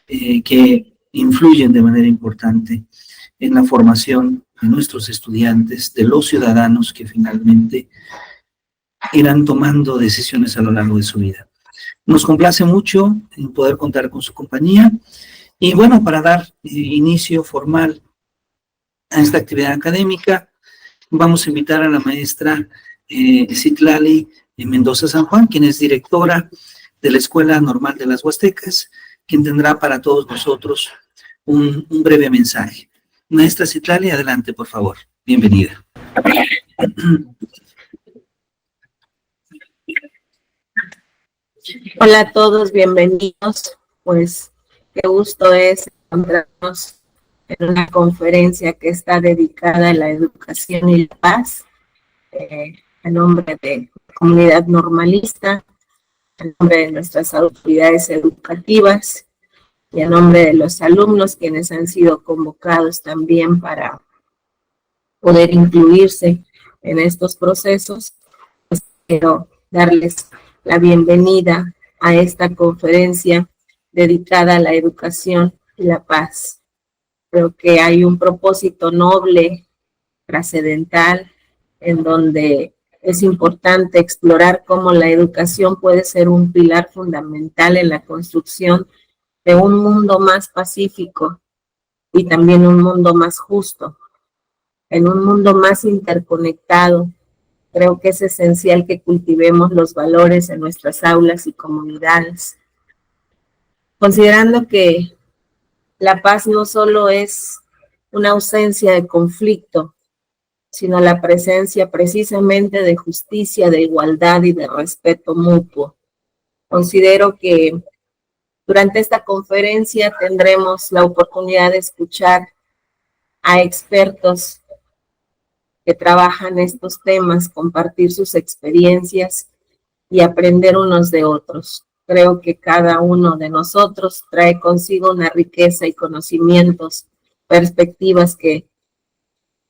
que influyen de manera importante en la formación de nuestros estudiantes, de los ciudadanos que finalmente irán tomando decisiones a lo largo de su vida. Nos complace mucho en poder contar con su compañía y bueno, para dar inicio formal a esta actividad académica, vamos a invitar a la maestra Citlali Mendoza San Juan, quien es directora de la Escuela Normal de las Huastecas, quien tendrá para todos nosotros un breve mensaje. Maestra Citlali, adelante, por favor. Bienvenida. Hola a todos, bienvenidos. Pues qué gusto es encontrarnos en una conferencia que está dedicada a la educación y la paz, en nombre de la comunidad normalista, en nombre de nuestras autoridades educativas y en nombre de los alumnos quienes han sido convocados también para poder incluirse en estos procesos. Pues quiero darles la bienvenida a esta conferencia dedicada a la educación y la paz. Creo que hay un propósito noble, trascendental, en donde es importante explorar cómo la educación puede ser un pilar fundamental en la construcción de un mundo más pacífico y también un mundo más justo, en un mundo más interconectado. Creo que es esencial que cultivemos los valores en nuestras aulas y comunidades, considerando que la paz no solo es una ausencia de conflicto, sino la presencia precisamente de justicia, de igualdad y de respeto mutuo. Considero que durante esta conferencia tendremos la oportunidad de escuchar a expertos que trabajan estos temas, compartir sus experiencias y aprender unos de otros. Creo que cada uno de nosotros trae consigo una riqueza y conocimientos, perspectivas que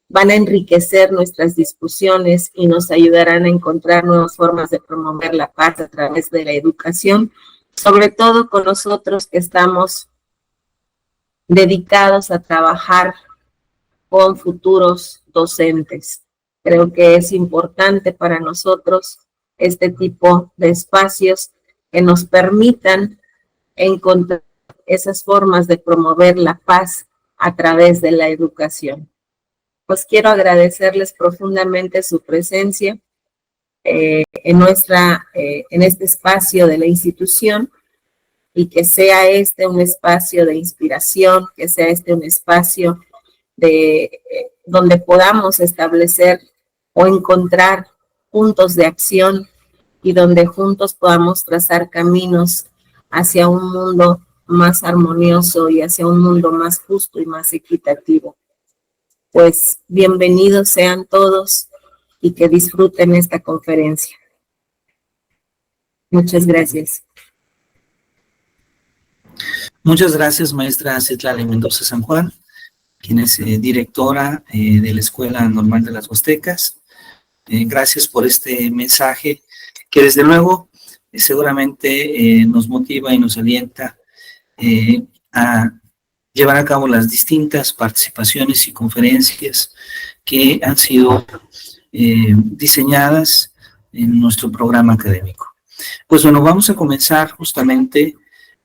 van a enriquecer nuestras discusiones y nos ayudarán a encontrar nuevas formas de promover la paz a través de la educación, sobre todo con nosotros que estamos dedicados a trabajar con futuros docentes. Creo que es importante para nosotros este tipo de espacios que nos permitan encontrar esas formas de promover la paz a través de la educación. Pues quiero agradecerles profundamente su presencia en este espacio de la institución y que sea este un espacio de inspiración, que sea este un espacio donde podamos establecer o encontrar puntos de acción y donde juntos podamos trazar caminos hacia un mundo más armonioso y hacia un mundo más justo y más equitativo. Pues bienvenidos sean todos y que disfruten esta conferencia. Muchas gracias. Muchas gracias, maestra Citlali Mendoza San Juan, quien es directora de la Escuela Normal de las Huastecas. Gracias por este mensaje que desde luego seguramente nos motiva y nos alienta a llevar a cabo las distintas participaciones y conferencias que han sido diseñadas en nuestro programa académico. Pues bueno, vamos a comenzar justamente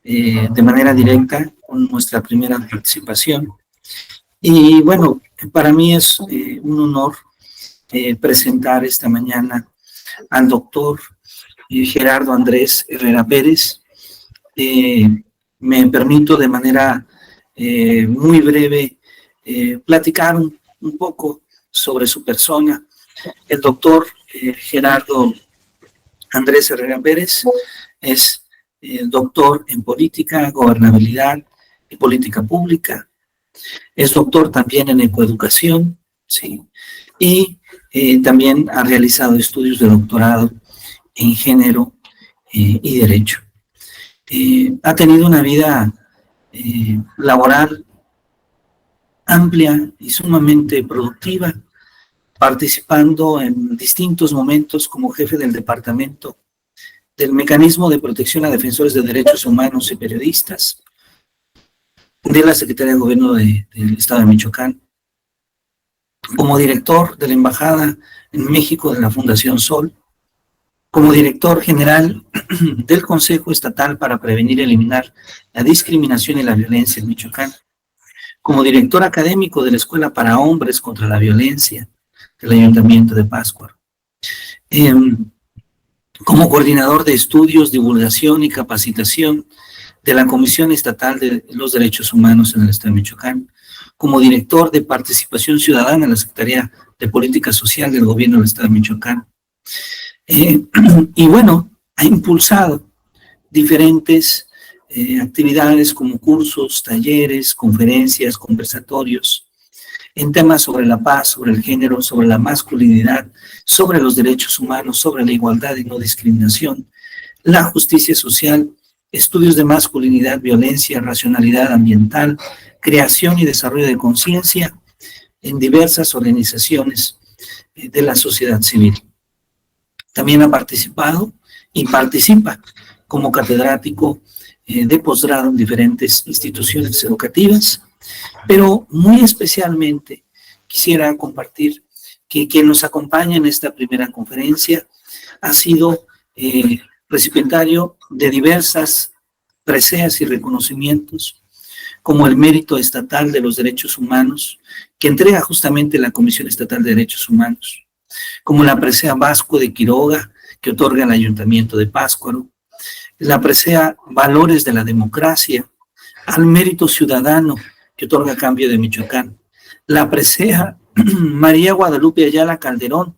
de manera directa con nuestra primera participación. Y bueno, para mí es un honor presentar esta mañana al doctor Gerardo Andrés Herrera Pérez. Me permito de manera muy breve platicar un poco sobre su persona. El doctor Gerardo Andrés Herrera Pérez es doctor en política, gobernabilidad y política pública. Es doctor también en ecoeducación, ¿sí? Y también ha realizado estudios de doctorado en género y derecho. Ha tenido una vida laboral amplia y sumamente productiva, participando en distintos momentos como jefe del departamento del Mecanismo de Protección a Defensores de Derechos Humanos y Periodistas, de la Secretaría de Gobierno del Estado de Michoacán, como director de la Embajada en México de la Fundación Sol, como director general del Consejo Estatal para Prevenir y Eliminar la Discriminación y la Violencia en Michoacán, como director académico de la Escuela para Hombres contra la Violencia del Ayuntamiento de Pátzcuaro, como coordinador de estudios, divulgación y capacitación de la Comisión Estatal de los Derechos Humanos en el Estado de Michoacán, como director de Participación Ciudadana en la Secretaría de Política Social del Gobierno del Estado de Michoacán. Y bueno, ha impulsado diferentes actividades como cursos, talleres, conferencias, conversatorios, en temas sobre la paz, sobre el género, sobre la masculinidad, sobre los derechos humanos, sobre la igualdad y no discriminación, la justicia social, estudios de masculinidad, violencia, racionalidad ambiental, creación y desarrollo de conciencia en diversas organizaciones de la sociedad civil. También ha participado y participa como catedrático de posgrado en diferentes instituciones educativas, pero muy especialmente quisiera compartir que quien nos acompaña en esta primera conferencia ha sido recipientario de diversas preseas y reconocimientos, como el Mérito Estatal de los Derechos Humanos, que entrega justamente la Comisión Estatal de Derechos Humanos, como la presea Vasco de Quiroga, que otorga el Ayuntamiento de Pátzcuaro, la presea Valores de la Democracia, al Mérito Ciudadano, que otorga Cambio de Michoacán, la presea María Guadalupe Ayala Calderón,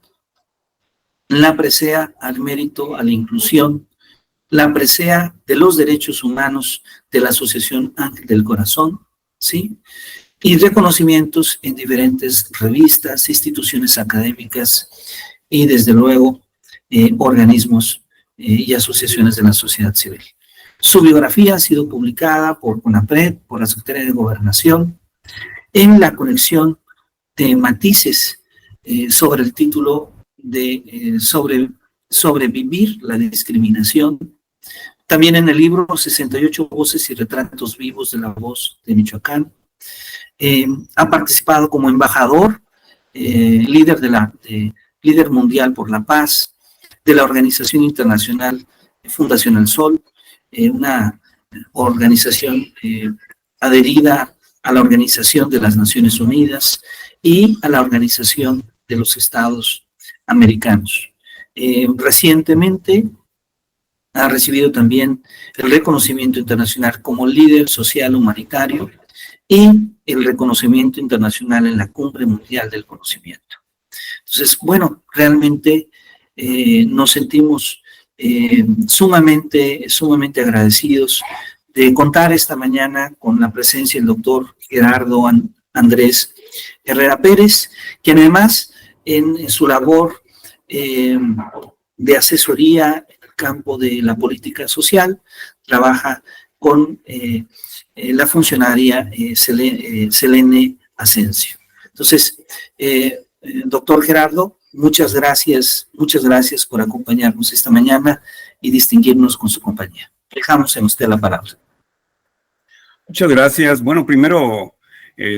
la presea al Mérito a la Inclusión, la presea de los Derechos Humanos de la Asociación Ángel del Corazón, ¿sí? Y reconocimientos en diferentes revistas, instituciones académicas y, desde luego, organismos y asociaciones de la sociedad civil. Su biografía ha sido publicada por CONAPRED, por la Secretaría de Gobernación, en la colección de Matices sobre el título de Sobrevivir la discriminación. También en el libro 68 Voces y Retratos Vivos de la Voz de Michoacán. Ha participado como embajador, líder mundial por la paz, de la Organización Internacional Fundación El Sol, una organización adherida a la Organización de las Naciones Unidas y a la Organización de los Estados Americanos. Recientemente ha recibido también el reconocimiento internacional como líder social humanitario y el reconocimiento internacional en la Cumbre Mundial del Conocimiento. Entonces, bueno, realmente nos sentimos sumamente agradecidos de contar esta mañana con la presencia del doctor Gerardo Andrés Herrera Pérez, quien además en su labor de asesoría en el campo de la política social trabaja con la funcionaria Selene Asensio. Entonces, doctor Gerardo, muchas gracias por acompañarnos esta mañana y distinguirnos con su compañía. Dejamos en usted la palabra. Muchas gracias. Bueno, primero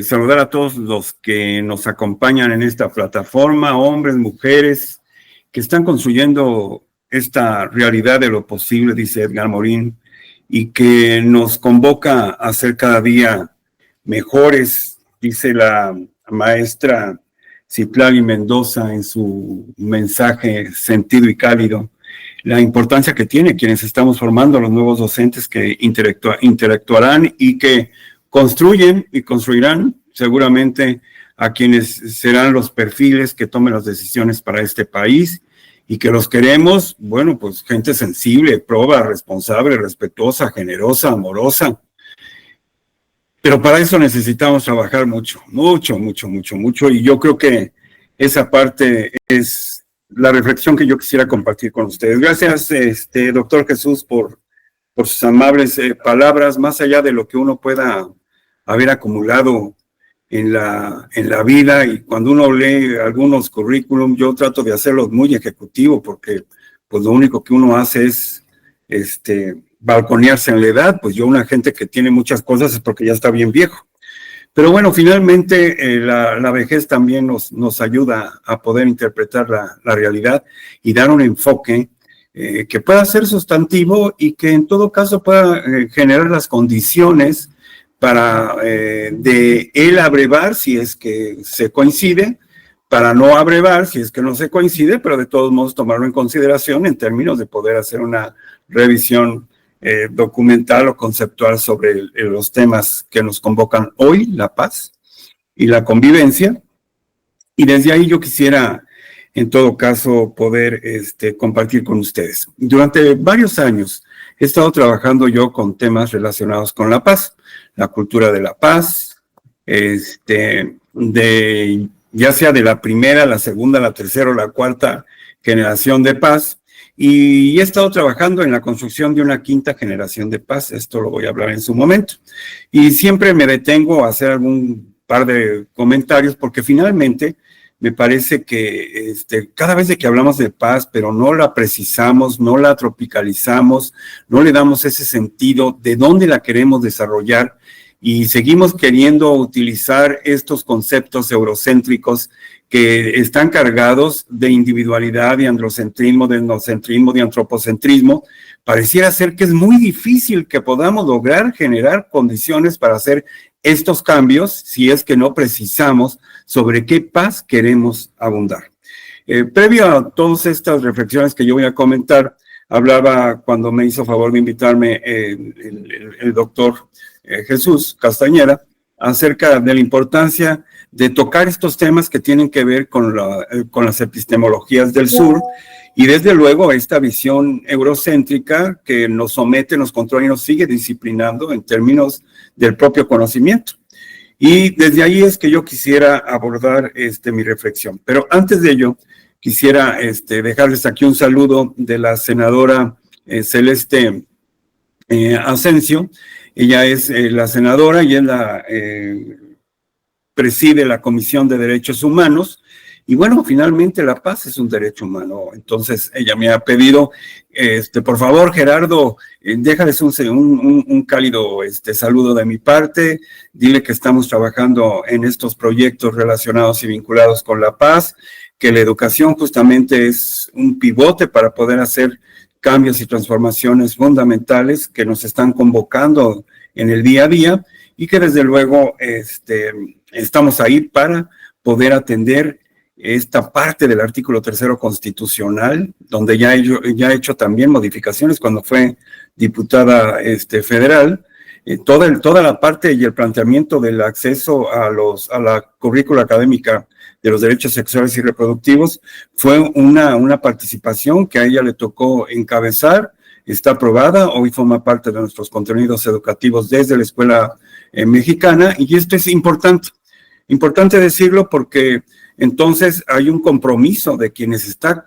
saludar a todos los que nos acompañan en esta plataforma, hombres, mujeres, que están construyendo esta realidad de lo posible, dice Edgar Morin, y que nos convoca a ser cada día mejores, dice la maestra Citlali Mendoza en su mensaje sentido y cálido, la importancia que tiene quienes estamos formando, los nuevos docentes que interactuarán y que construyen y construirán seguramente a quienes serán los perfiles que tomen las decisiones para este país y que los queremos, bueno, pues gente sensible, proba, responsable, respetuosa, generosa, amorosa. Pero para eso necesitamos trabajar mucho, y yo creo que esa parte es la reflexión que yo quisiera compartir con ustedes. Gracias, doctor Jesús, por sus amables palabras, más allá de lo que uno pueda haber acumulado en la vida, y cuando uno lee algunos currículum, yo trato de hacerlos muy ejecutivo, porque pues lo único que uno hace es balconearse en la edad, pues yo una gente que tiene muchas cosas es porque ya está bien viejo. Pero bueno, finalmente la vejez también nos ayuda a poder interpretar la realidad y dar un enfoque que pueda ser sustantivo y que en todo caso pueda generar las condiciones para de él abrevar si es que se coincide, para no abrevar si es que no se coincide, pero de todos modos tomarlo en consideración en términos de poder hacer una revisión documental o conceptual sobre los temas que nos convocan hoy, la paz y la convivencia. Y desde ahí yo quisiera, en todo caso, poder compartir con ustedes. Durante varios años he estado trabajando yo con temas relacionados con la paz, la cultura de la paz, ya sea de la primera, la segunda, la tercera o la cuarta generación de paz, y he estado trabajando en la construcción de una quinta generación de paz. Esto lo voy a hablar en su momento. Y siempre me detengo a hacer algún par de comentarios porque finalmente me parece que cada vez de que hablamos de paz, pero no la precisamos, no la tropicalizamos, no le damos ese sentido de dónde la queremos desarrollar y seguimos queriendo utilizar estos conceptos eurocéntricos que están cargados de individualidad, de androcentrismo, de etnocentrismo, de antropocentrismo, pareciera ser que es muy difícil que podamos lograr generar condiciones para hacer estos cambios si es que no precisamos sobre qué paz queremos abundar. Previo a todas estas reflexiones que yo voy a comentar, hablaba cuando me hizo favor de invitarme el doctor Jesús Castañera acerca de la importancia de tocar estos temas que tienen que ver con las epistemologías del sur y desde luego esta visión eurocéntrica que nos somete, nos controla y nos sigue disciplinando en términos del propio conocimiento. Y desde ahí es que yo quisiera abordar mi reflexión. Pero antes de ello, quisiera dejarles aquí un saludo de la senadora Celeste Asensio. Ella es la senadora y preside la Comisión de Derechos Humanos. Y bueno, finalmente la paz es un derecho humano. Entonces ella me ha pedido, por favor, Gerardo, déjales un cálido saludo de mi parte. Dile que estamos trabajando en estos proyectos relacionados y vinculados con la paz, que la educación justamente es un pivote para poder hacer cambios y transformaciones fundamentales que nos están convocando en el día a día y que desde luego estamos ahí para poder atender esta parte del artículo 3º constitucional, donde ya he hecho también modificaciones cuando fue diputada federal, toda la parte y el planteamiento del acceso a la currícula académica de los derechos sexuales y reproductivos fue una participación que a ella le tocó encabezar. Está aprobada, hoy forma parte de nuestros contenidos educativos desde la escuela mexicana, y esto es importante decirlo porque entonces hay un compromiso de quienes está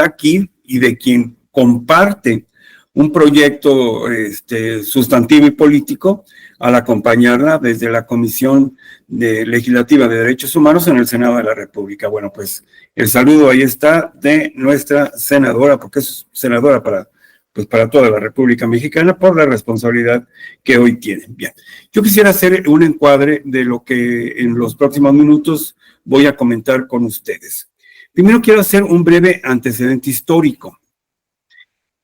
aquí y de quien comparte un proyecto sustantivo y político al acompañarla desde la Comisión Legislativa de Derechos Humanos en el Senado de la República. Bueno, pues el saludo ahí está de nuestra senadora, porque es senadora para toda la República Mexicana por la responsabilidad que hoy tienen. Bien, yo quisiera hacer un encuadre de lo que en los próximos minutos voy a comentar con ustedes. Primero quiero hacer un breve antecedente histórico.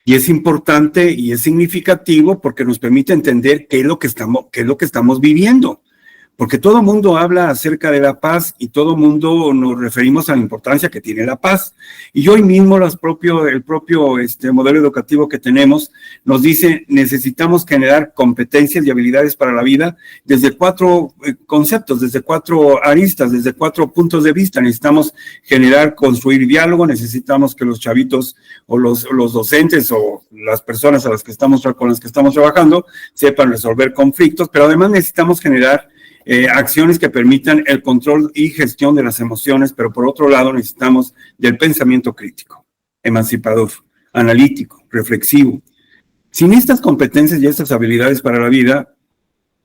Y es importante y es significativo porque nos permite entender qué es lo que estamos viviendo. Porque todo el mundo habla acerca de la paz y todo el mundo nos referimos a la importancia que tiene la paz. Y hoy mismo el propio modelo educativo que tenemos nos dice necesitamos generar competencias y habilidades para la vida desde 4 conceptos, desde 4 aristas, desde 4 puntos de vista. Necesitamos construir diálogo, necesitamos que los chavitos o los docentes o las personas con las que estamos trabajando sepan resolver conflictos, pero además necesitamos generar acciones que permitan el control y gestión de las emociones, pero por otro lado necesitamos del pensamiento crítico, emancipador, analítico, reflexivo. Sin estas competencias y estas habilidades para la vida,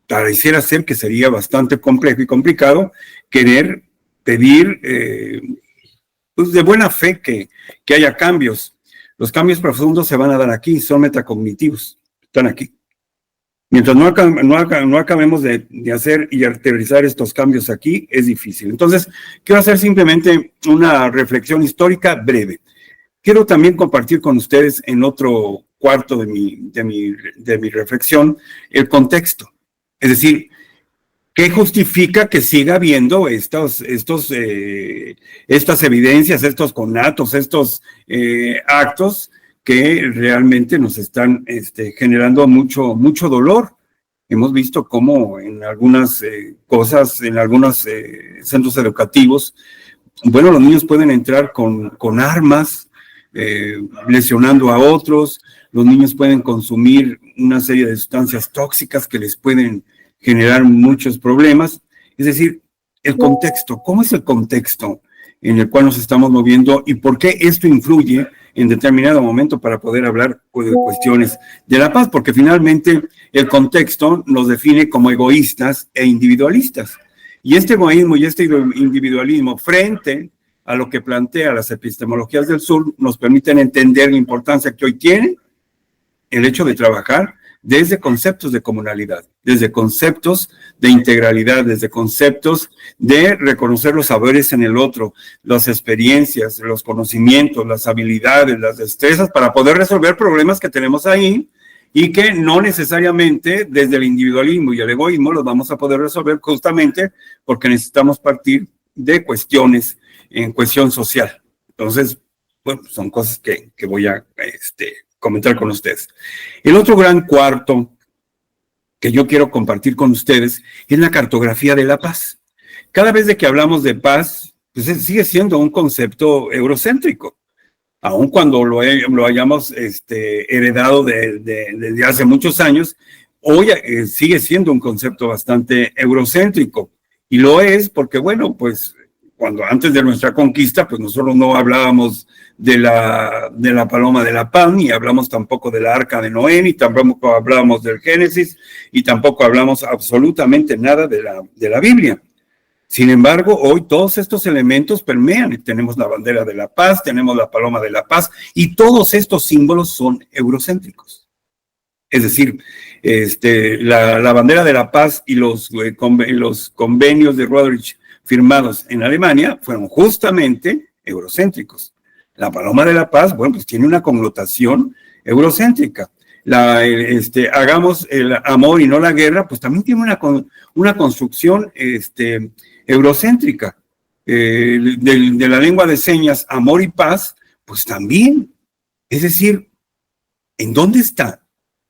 pareciera ser que sería bastante complejo y complicado querer pedir de buena fe que haya cambios. Los cambios profundos se van a dar aquí, son metacognitivos. están aquí. Mientras no acabemos de hacer y aterrizar estos cambios aquí, es difícil. Entonces, quiero hacer simplemente una reflexión histórica breve. Quiero también compartir con ustedes en otro cuarto de mi reflexión el contexto. Es decir, ¿qué justifica que siga habiendo estas evidencias, estos conatos, estos actos que realmente nos están generando mucho dolor? Hemos visto cómo en algunas cosas, en algunos centros educativos, bueno, los niños pueden entrar con armas, lesionando a otros. Los niños pueden consumir una serie de sustancias tóxicas que les pueden generar muchos problemas. Es decir, el contexto, ¿cómo es el contexto en el cual nos estamos moviendo y por qué esto influye en determinado momento para poder hablar de cuestiones de la paz? Porque finalmente el contexto nos define como egoístas e individualistas. Y este egoísmo y este individualismo frente a lo que plantea las epistemologías del sur nos permiten entender la importancia que hoy tiene el hecho de trabajar desde conceptos de comunalidad, desde conceptos de integralidad, desde conceptos de reconocer los saberes en el otro, las experiencias, los conocimientos, las habilidades, las destrezas, para poder resolver problemas que tenemos ahí y que no necesariamente desde el individualismo y el egoísmo los vamos a poder resolver, justamente porque necesitamos partir de cuestiones en cuestión social. Entonces, bueno, son cosas que voy a comentar con ustedes. El otro gran cuarto que yo quiero compartir con ustedes es la cartografía de la paz. Cada vez de que hablamos de paz, pues sigue siendo un concepto eurocéntrico, aun cuando lo hayamos heredado desde hace muchos años. Hoy sigue siendo un concepto bastante eurocéntrico, y lo es porque, bueno, pues cuando antes de nuestra conquista, pues nosotros no hablábamos de la paloma de la paz, ni hablamos tampoco de la arca de Noé, ni tampoco hablamos del Génesis, y tampoco hablamos absolutamente nada de la Biblia. Sin embargo, hoy todos estos elementos permean. Tenemos la bandera de la paz, tenemos la paloma de la paz, y todos estos símbolos son eurocéntricos. Es decir, la bandera de la paz y los convenios de Roerich firmados en Alemania fueron justamente eurocéntricos. La paloma de la paz, bueno, pues tiene una connotación eurocéntrica. Hagamos el amor y no la guerra, pues también tiene una construcción eurocéntrica. De la lengua de señas, amor y paz, pues también. Es decir, ¿en dónde está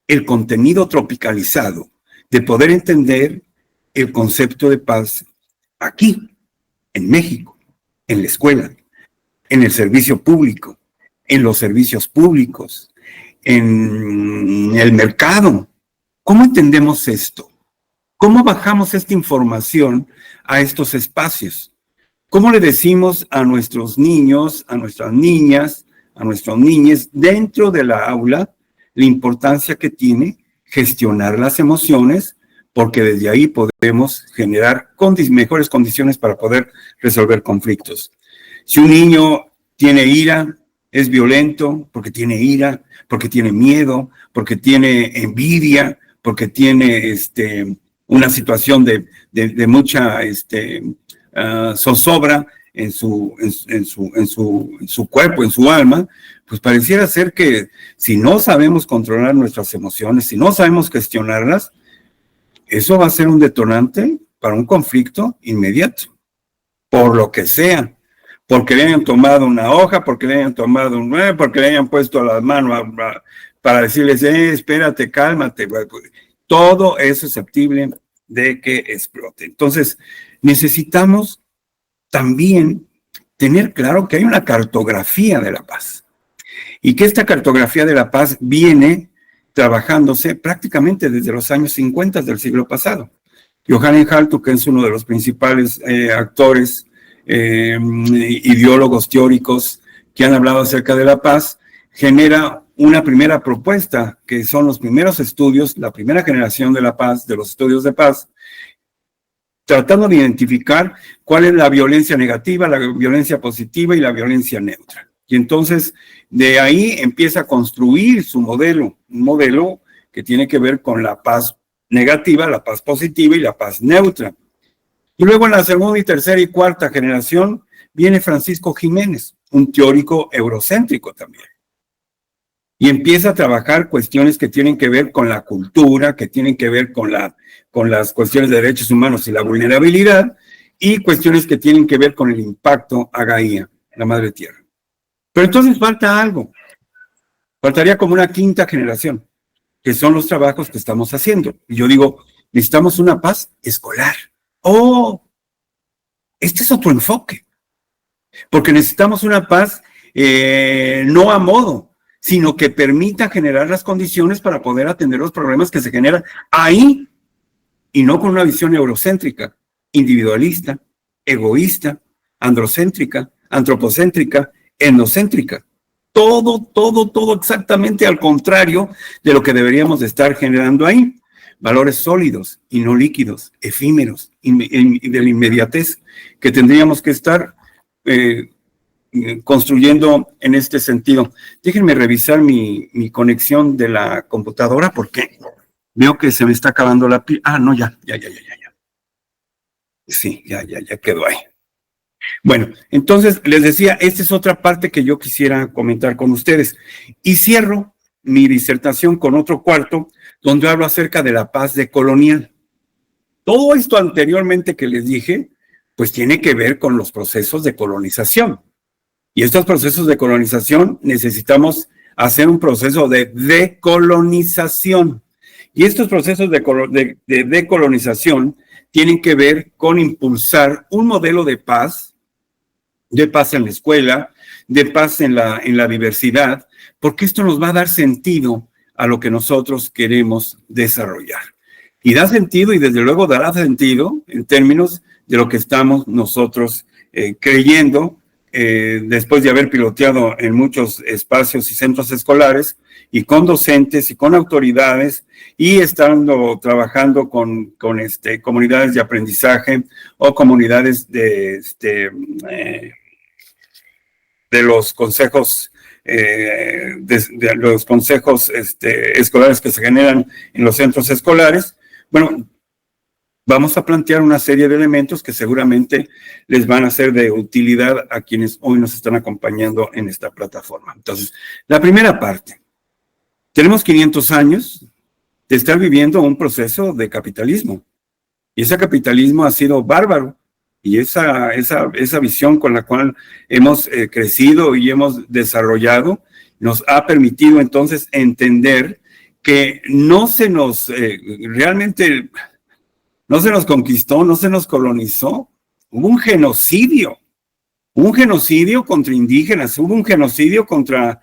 el contenido tropicalizado de poder entender el concepto de paz? Aquí, en México, en la escuela, en el servicio público, en los servicios públicos, en el mercado. ¿Cómo entendemos esto? ¿Cómo bajamos esta información a estos espacios? ¿Cómo le decimos a nuestros niños, a nuestras niñas, a nuestros niñes dentro de la aula la importancia que tiene gestionar las emociones? Porque desde ahí podemos generar mejores condiciones para poder resolver conflictos. Si un niño tiene ira, es violento porque tiene ira, porque tiene miedo, porque tiene envidia, porque tiene una situación de mucha zozobra en su cuerpo, en su alma, pues pareciera ser que si no sabemos controlar nuestras emociones, si no sabemos gestionarlas, eso va a ser un detonante para un conflicto inmediato, por lo que sea, porque le hayan tomado una hoja, porque le hayan tomado un nueve, porque le hayan puesto las manos para decirles, espérate, cálmate. Todo es susceptible de que explote. Entonces, necesitamos también tener claro que hay una cartografía de la paz, y que esta cartografía de la paz viene trabajándose prácticamente desde los años 50 del siglo pasado. Johannes Haltu, que es uno de los principales actores, ideólogos teóricos que han hablado acerca de la paz, genera una primera propuesta, que son los primeros estudios, la primera generación de la paz, de los estudios de paz, tratando de identificar cuál es la violencia negativa, la violencia positiva y la violencia neutra. Y entonces, de ahí empieza a construir su modelo, un modelo que tiene que ver con la paz negativa, la paz positiva y la paz neutra. Y luego en la segunda y tercera y cuarta generación viene Francisco Jiménez, un teórico eurocéntrico también. Y empieza a trabajar cuestiones que tienen que ver con la cultura, que tienen que ver con las cuestiones de derechos humanos y la vulnerabilidad, y cuestiones que tienen que ver con el impacto a Gaia, la madre tierra. Pero entonces falta algo. Faltaría como una quinta generación, que son los trabajos que estamos haciendo. Y yo digo, necesitamos una paz escolar. ¡Oh! Este es otro enfoque. Porque necesitamos una paz no a modo, sino que permita generar las condiciones para poder atender los problemas que se generan ahí, y no con una visión eurocéntrica, individualista, egoísta, androcéntrica, antropocéntrica, etnocéntrica. Todo exactamente al contrario de lo que deberíamos de estar generando ahí. Valores sólidos y no líquidos, efímeros, y de la inmediatez, que tendríamos que estar construyendo en este sentido. Déjenme revisar mi conexión de la computadora porque veo que se me está acabando la pila. Ah, no, ya. Sí, ya quedó ahí. Bueno, entonces les decía, esta es otra parte que yo quisiera comentar con ustedes. Y cierro mi disertación con otro cuarto, donde hablo acerca de la paz decolonial. Todo esto anteriormente que les dije, pues tiene que ver con los procesos de colonización. Y estos procesos de colonización necesitamos hacer un proceso de decolonización. Y estos procesos de decolonización tienen que ver con impulsar un modelo de paz en la escuela, de paz en la diversidad, porque esto nos va a dar sentido a lo que nosotros queremos desarrollar. Y da sentido, y desde luego dará sentido en términos de lo que estamos nosotros creyendo, después de haber piloteado en muchos espacios y centros escolares, y con docentes y con autoridades, y estando trabajando con comunidades de aprendizaje o comunidades de los consejos escolares que se generan en los centros escolares. Bueno, vamos a plantear una serie de elementos que seguramente les van a ser de utilidad a quienes hoy nos están acompañando en esta plataforma. Entonces, la primera parte. Tenemos 500 años de estar viviendo un proceso de capitalismo. Y ese capitalismo ha sido bárbaro. Y esa visión con la cual hemos crecido y hemos desarrollado nos ha permitido entonces entender que realmente no se nos conquistó, no se nos colonizó. Hubo un genocidio contra indígenas, hubo un genocidio contra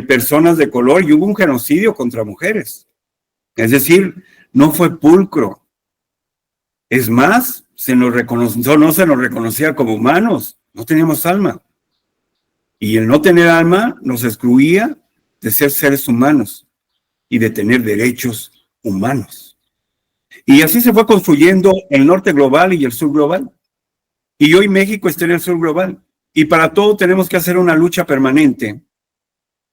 personas de color y hubo un genocidio contra mujeres. Es decir, no fue pulcro. Es más, no se nos reconocía como humanos, no teníamos alma. Y el no tener alma nos excluía de ser seres humanos y de tener derechos humanos. Y así se fue construyendo el norte global y el sur global. Y hoy México está en el sur global. Y para todo tenemos que hacer una lucha permanente.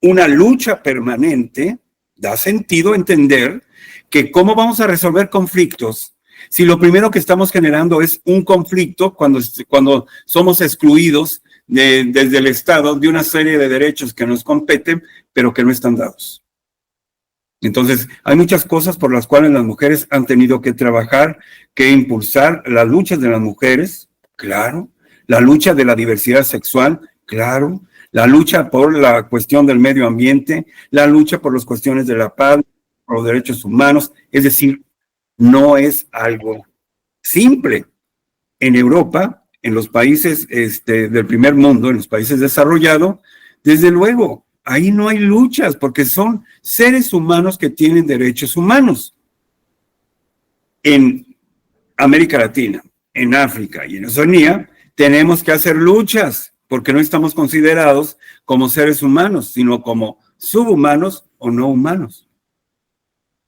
Una lucha permanente da sentido entender que cómo vamos a resolver conflictos si lo primero que estamos generando es un conflicto cuando somos excluidos desde el Estado de una serie de derechos que nos competen, pero que no están dados. Entonces, hay muchas cosas por las cuales las mujeres han tenido que trabajar, que impulsar las luchas de las mujeres, claro, la lucha de la diversidad sexual, claro, la lucha por la cuestión del medio ambiente, la lucha por las cuestiones de la paz, por los derechos humanos, es decir, no es algo simple. En Europa, en los países del primer mundo, en los países desarrollados, desde luego, ahí no hay luchas porque son seres humanos que tienen derechos humanos. En América Latina, en África y en Oceanía, tenemos que hacer luchas porque no estamos considerados como seres humanos, sino como subhumanos o no humanos.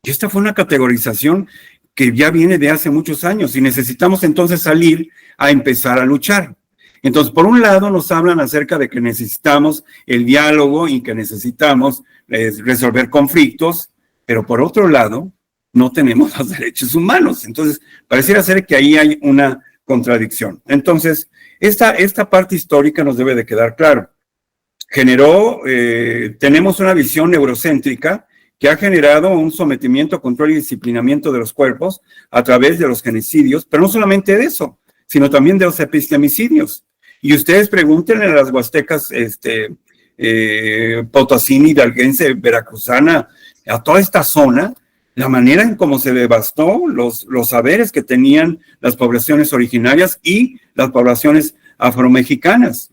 Y esta fue una categorización que ya viene de hace muchos años y necesitamos entonces salir a empezar a luchar. Entonces, por un lado nos hablan acerca de que necesitamos el diálogo y que necesitamos resolver conflictos, pero por otro lado, no tenemos los derechos humanos. Entonces, pareciera ser que ahí hay una contradicción. Entonces, esta parte histórica nos debe de quedar claro. Tenemos una visión neurocéntrica que ha generado un sometimiento, control y disciplinamiento de los cuerpos a través de los genocidios, pero no solamente de eso, sino también de los epistemicidios. Y ustedes pregúntenle a las huastecas potosina, hidalguense, veracruzana, a toda esta zona, la manera en cómo se devastó los saberes que tenían las poblaciones originarias y las poblaciones afromexicanas,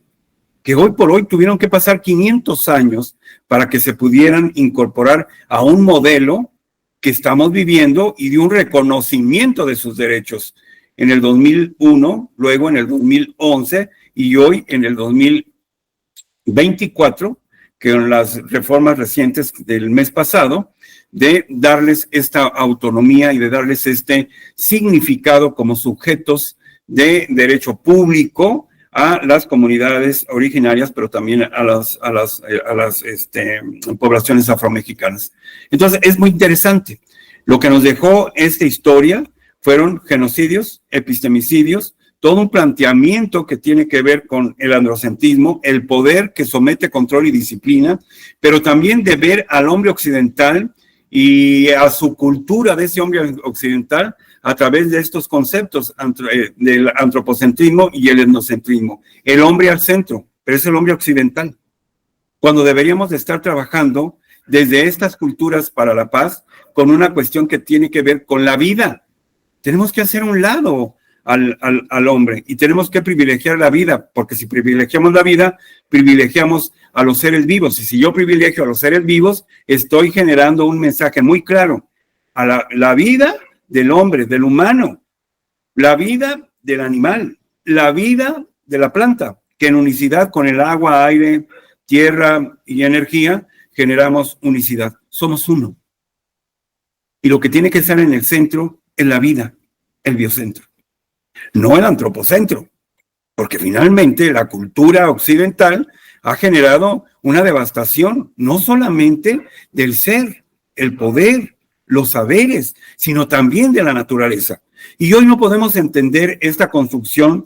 que hoy por hoy tuvieron que pasar 500 años para que se pudieran incorporar a un modelo que estamos viviendo y de un reconocimiento de sus derechos en el 2001, luego en el 2011 y hoy en el 2024, que en las reformas recientes del mes pasado, de darles esta autonomía y de darles este significado como sujetos de derecho público a las comunidades originarias, pero también a las poblaciones afromexicanas. Entonces, es muy interesante. Lo que nos dejó esta historia fueron genocidios, epistemicidios, todo un planteamiento que tiene que ver con el androcentrismo, el poder que somete control y disciplina, pero también de ver al hombre occidental y a su cultura de ese hombre occidental a través de estos conceptos del antropocentrismo y el etnocentrismo. El hombre al centro, pero es el hombre occidental. Cuando deberíamos de estar trabajando desde estas culturas para la paz con una cuestión que tiene que ver con la vida. Tenemos que hacer un lado al hombre y tenemos que privilegiar la vida, porque si privilegiamos la vida, privilegiamos a los seres vivos. Y si yo privilegio a los seres vivos, estoy generando un mensaje muy claro a la vida del hombre, del humano, la vida del animal, la vida de la planta, que en unicidad con el agua, aire, tierra y energía, generamos unicidad. Somos uno. Y lo que tiene que estar en el centro es la vida, el biocentro, no el antropocentro, porque finalmente la cultura occidental ha generado una devastación, no solamente del ser, el poder, los saberes, sino también de la naturaleza. Y hoy no podemos entender esta construcción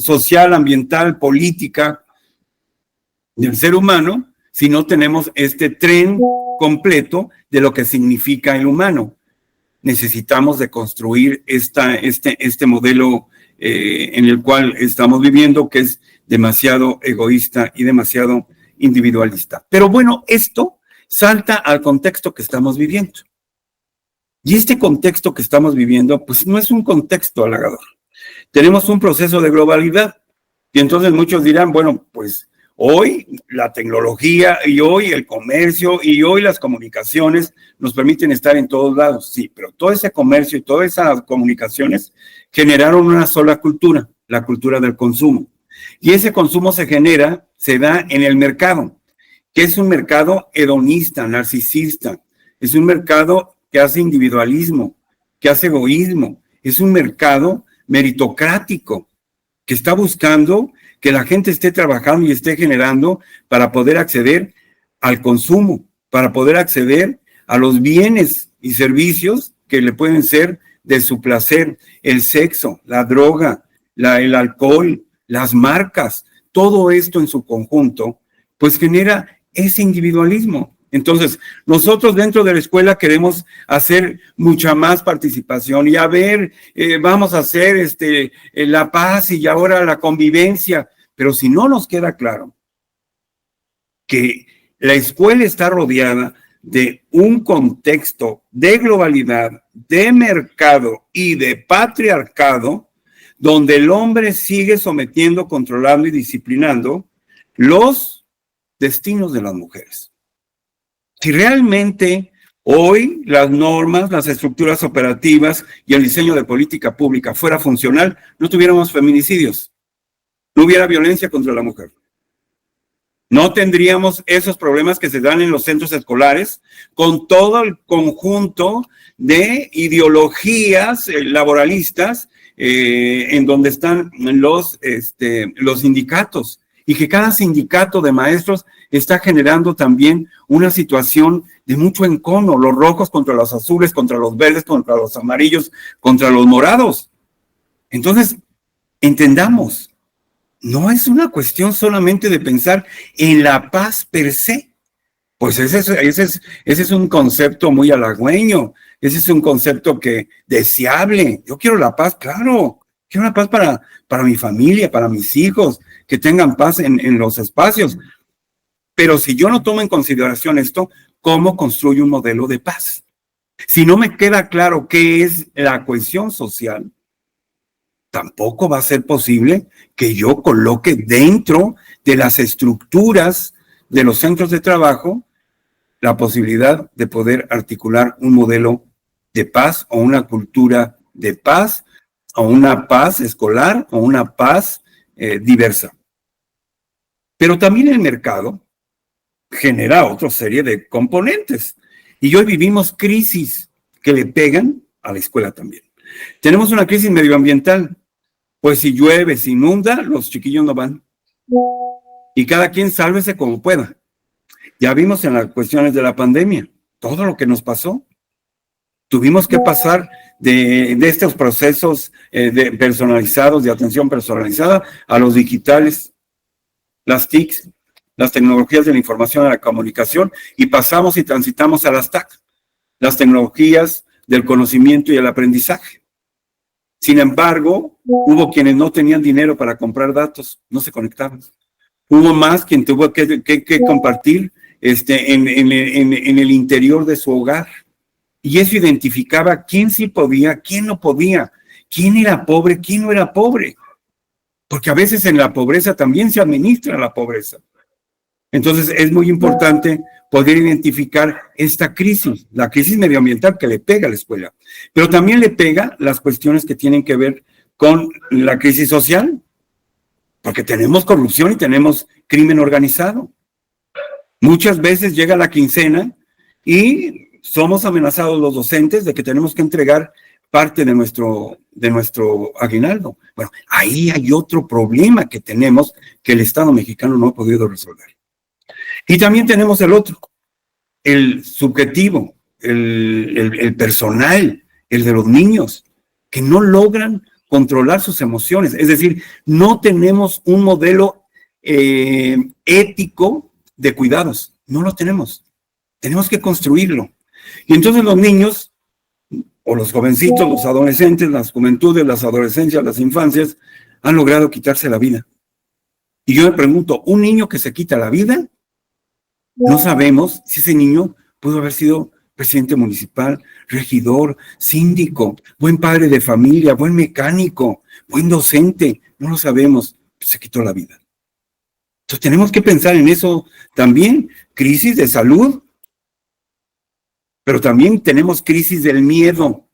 social, ambiental, política del ser humano si no tenemos este tren completo de lo que significa el humano. Necesitamos de construir este modelo en el cual estamos viviendo, que es demasiado egoísta y demasiado individualista. Pero bueno, esto salta al contexto que estamos viviendo. Y este contexto que estamos viviendo, pues no es un contexto halagador. Tenemos un proceso de globalidad. Y entonces muchos dirán, bueno, pues hoy la tecnología y hoy el comercio y hoy las comunicaciones nos permiten estar en todos lados. Sí, pero todo ese comercio y todas esas comunicaciones generaron una sola cultura, la cultura del consumo. Y ese consumo se da en el mercado, que es un mercado hedonista, narcisista, es un mercado que hace individualismo, que hace egoísmo, es un mercado meritocrático, que está buscando que la gente esté trabajando y esté generando para poder acceder al consumo, para poder acceder a los bienes y servicios que le pueden ser de su placer, el sexo, la droga, el alcohol, las marcas, todo esto en su conjunto, pues genera ese individualismo. Entonces, nosotros dentro de la escuela queremos hacer mucha más participación y vamos a hacer la paz y ahora la convivencia, pero si no nos queda claro que la escuela está rodeada de un contexto de globalidad, de mercado y de patriarcado, donde el hombre sigue sometiendo, controlando y disciplinando los destinos de las mujeres. Si realmente hoy las normas, las estructuras operativas y el diseño de política pública fuera funcional, no tuviéramos feminicidios, no hubiera violencia contra la mujer. No tendríamos esos problemas que se dan en los centros escolares con todo el conjunto de ideologías laboralistas en donde están los sindicatos y que cada sindicato de maestros está generando también una situación de mucho encono, los rojos contra los azules, contra los verdes, contra los amarillos, contra los morados. Entonces, entendamos, no es una cuestión solamente de pensar en la paz per se. Pues ese es un concepto muy halagüeño, ese es un concepto que deseable. Yo quiero la paz, claro, quiero la paz para mi familia, para mis hijos, que tengan paz en los espacios. Pero si yo no tomo en consideración esto, ¿cómo construyo un modelo de paz? Si no me queda claro qué es la cohesión social, tampoco va a ser posible que yo coloque dentro de las estructuras de los centros de trabajo la posibilidad de poder articular un modelo de paz o una cultura de paz o una paz escolar o una paz diversa. Pero también el mercado genera otra serie de componentes y hoy vivimos crisis que le pegan a la escuela también. Tenemos una crisis medioambiental, pues si llueve, si inunda, los chiquillos no van y cada quien sálvese como pueda. Ya vimos en las cuestiones de la pandemia todo lo que nos pasó. Tuvimos que pasar de estos procesos personalizados, de atención personalizada, a los digitales, las TICs, las tecnologías de la información y la comunicación, y pasamos y transitamos a las TAC, las tecnologías del conocimiento y el aprendizaje. Sin embargo, hubo quienes no tenían dinero para comprar datos, no se conectaban. Hubo más quien tuvo que compartir en el interior de su hogar. Y eso identificaba quién sí podía, quién no podía, quién era pobre, quién no era pobre. Porque a veces en la pobreza también se administra la pobreza. Entonces es muy importante poder identificar esta crisis, la crisis medioambiental que le pega a la escuela. Pero también le pega las cuestiones que tienen que ver con la crisis social. Porque tenemos corrupción y tenemos crimen organizado. Muchas veces llega la quincena y somos amenazados los docentes de que tenemos que entregar parte de nuestro aguinaldo. Bueno, ahí hay otro problema que tenemos que el Estado mexicano no ha podido resolver. Y también tenemos el otro, el subjetivo, el personal, el de los niños, que no logran controlar sus emociones. Es decir, no tenemos un modelo ético de cuidados. No lo tenemos. Tenemos que construirlo. Y entonces los niños, o los jovencitos, los adolescentes, las juventudes, las adolescencias, las infancias, han logrado quitarse la vida. Y yo me pregunto, ¿un niño que se quita la vida? No sabemos si ese niño pudo haber sido presidente municipal, regidor, síndico, buen padre de familia, buen mecánico, buen docente. No lo sabemos, se quitó la vida. Entonces tenemos que pensar en eso también. Crisis de salud, pero también tenemos crisis del miedo.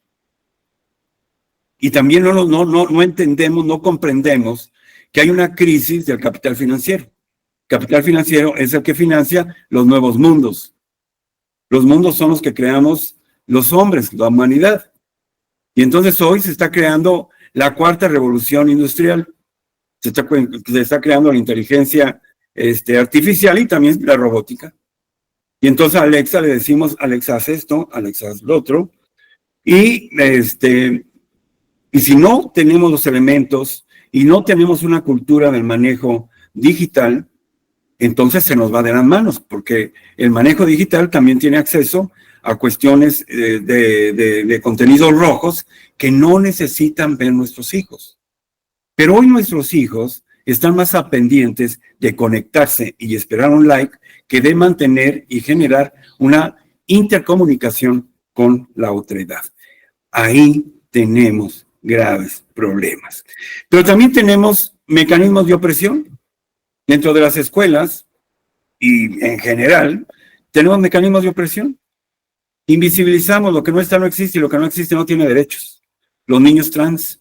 Y también no entendemos, no comprendemos que hay una crisis del capital financiero. Capital financiero es el que financia los nuevos mundos. Los mundos son los que creamos los hombres, la humanidad. Y entonces hoy se está creando la cuarta revolución industrial. Se está creando la inteligencia artificial y también la robótica. Y entonces a Alexa le decimos, Alexa, haz esto, Alexa, haz lo otro. Y si no tenemos los elementos y no tenemos una cultura del manejo digital, entonces se nos va de las manos, porque el manejo digital también tiene acceso a cuestiones de contenidos rojos que no necesitan ver nuestros hijos. Pero hoy nuestros hijos están más pendientes de conectarse y esperar un like que de mantener y generar una intercomunicación con la otredad. Ahí tenemos graves problemas. Pero también tenemos mecanismos de opresión. Dentro de las escuelas y en general, tenemos mecanismos de opresión. Invisibilizamos lo que no está, no existe, y lo que no existe no tiene derechos. Los niños trans.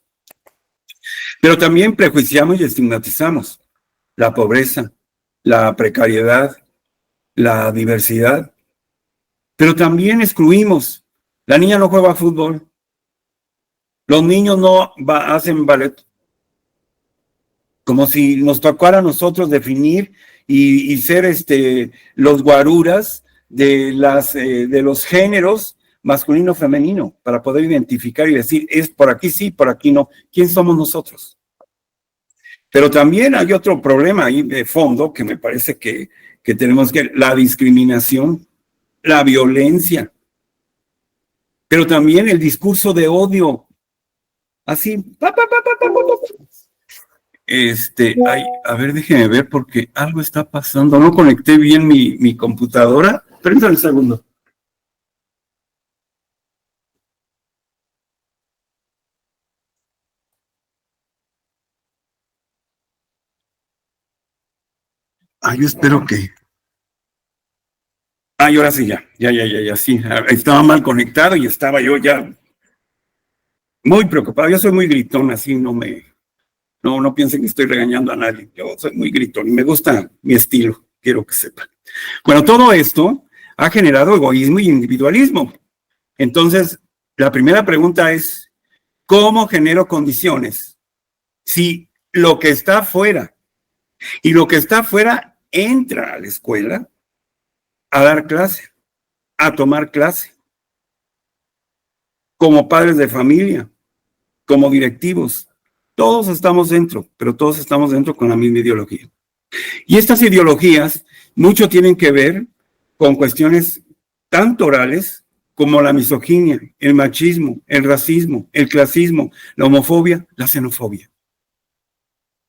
Pero también prejuiciamos y estigmatizamos la pobreza, la precariedad, la diversidad. Pero también excluimos. La niña no juega fútbol. Los niños no hacen ballet. como si nos tocara a nosotros definir y ser los guaruras de los géneros masculino femenino, para poder identificar y decir, es por aquí sí, por aquí no. ¿Quién somos nosotros? Pero también hay otro problema ahí de fondo que me parece que tenemos que, la discriminación, la violencia, pero también el discurso de odio. Así, ay, a ver, déjeme ver porque algo está pasando. No conecté bien mi computadora. Espérenme un segundo. Yo espero que... y ahora sí, ya, sí. Estaba mal conectado y estaba yo ya muy preocupado. Yo soy muy gritón, así no piensen que estoy regañando a nadie. Yo soy muy gritón y me gusta mi estilo, quiero que sepan. Bueno, todo esto ha generado egoísmo y individualismo. Entonces, la primera pregunta es, ¿cómo genero condiciones? Si lo que está afuera y lo que está afuera entra a la escuela a dar clase, a tomar clase, como padres de familia, como directivos, todos estamos dentro, pero todos estamos dentro con la misma ideología. Y estas ideologías mucho tienen que ver con cuestiones tanto orales como la misoginia, el machismo, el racismo, el clasismo, la homofobia, la xenofobia.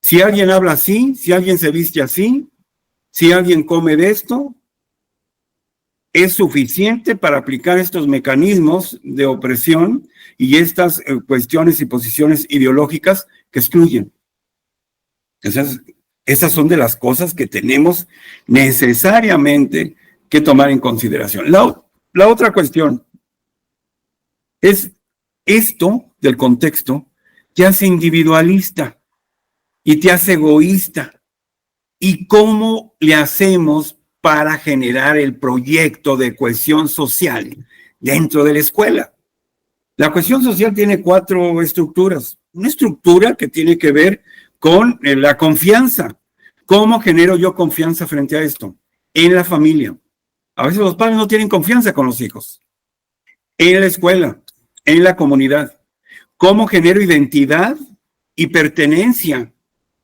Si alguien habla así, si alguien se viste así, si alguien come de esto, es suficiente para aplicar estos mecanismos de opresión y estas cuestiones y posiciones ideológicas que excluyen. Esas son de las cosas que tenemos necesariamente que tomar en consideración. La otra cuestión es esto del contexto te hace individualista y te hace egoísta. ¿Y cómo le hacemos para generar el proyecto de cohesión social dentro de la escuela? La cohesión social tiene 4 estructuras. Una estructura que tiene que ver con la confianza. ¿Cómo genero yo confianza frente a esto? En la familia. A veces los padres no tienen confianza con los hijos. En la escuela, en la comunidad. ¿Cómo genero identidad y pertenencia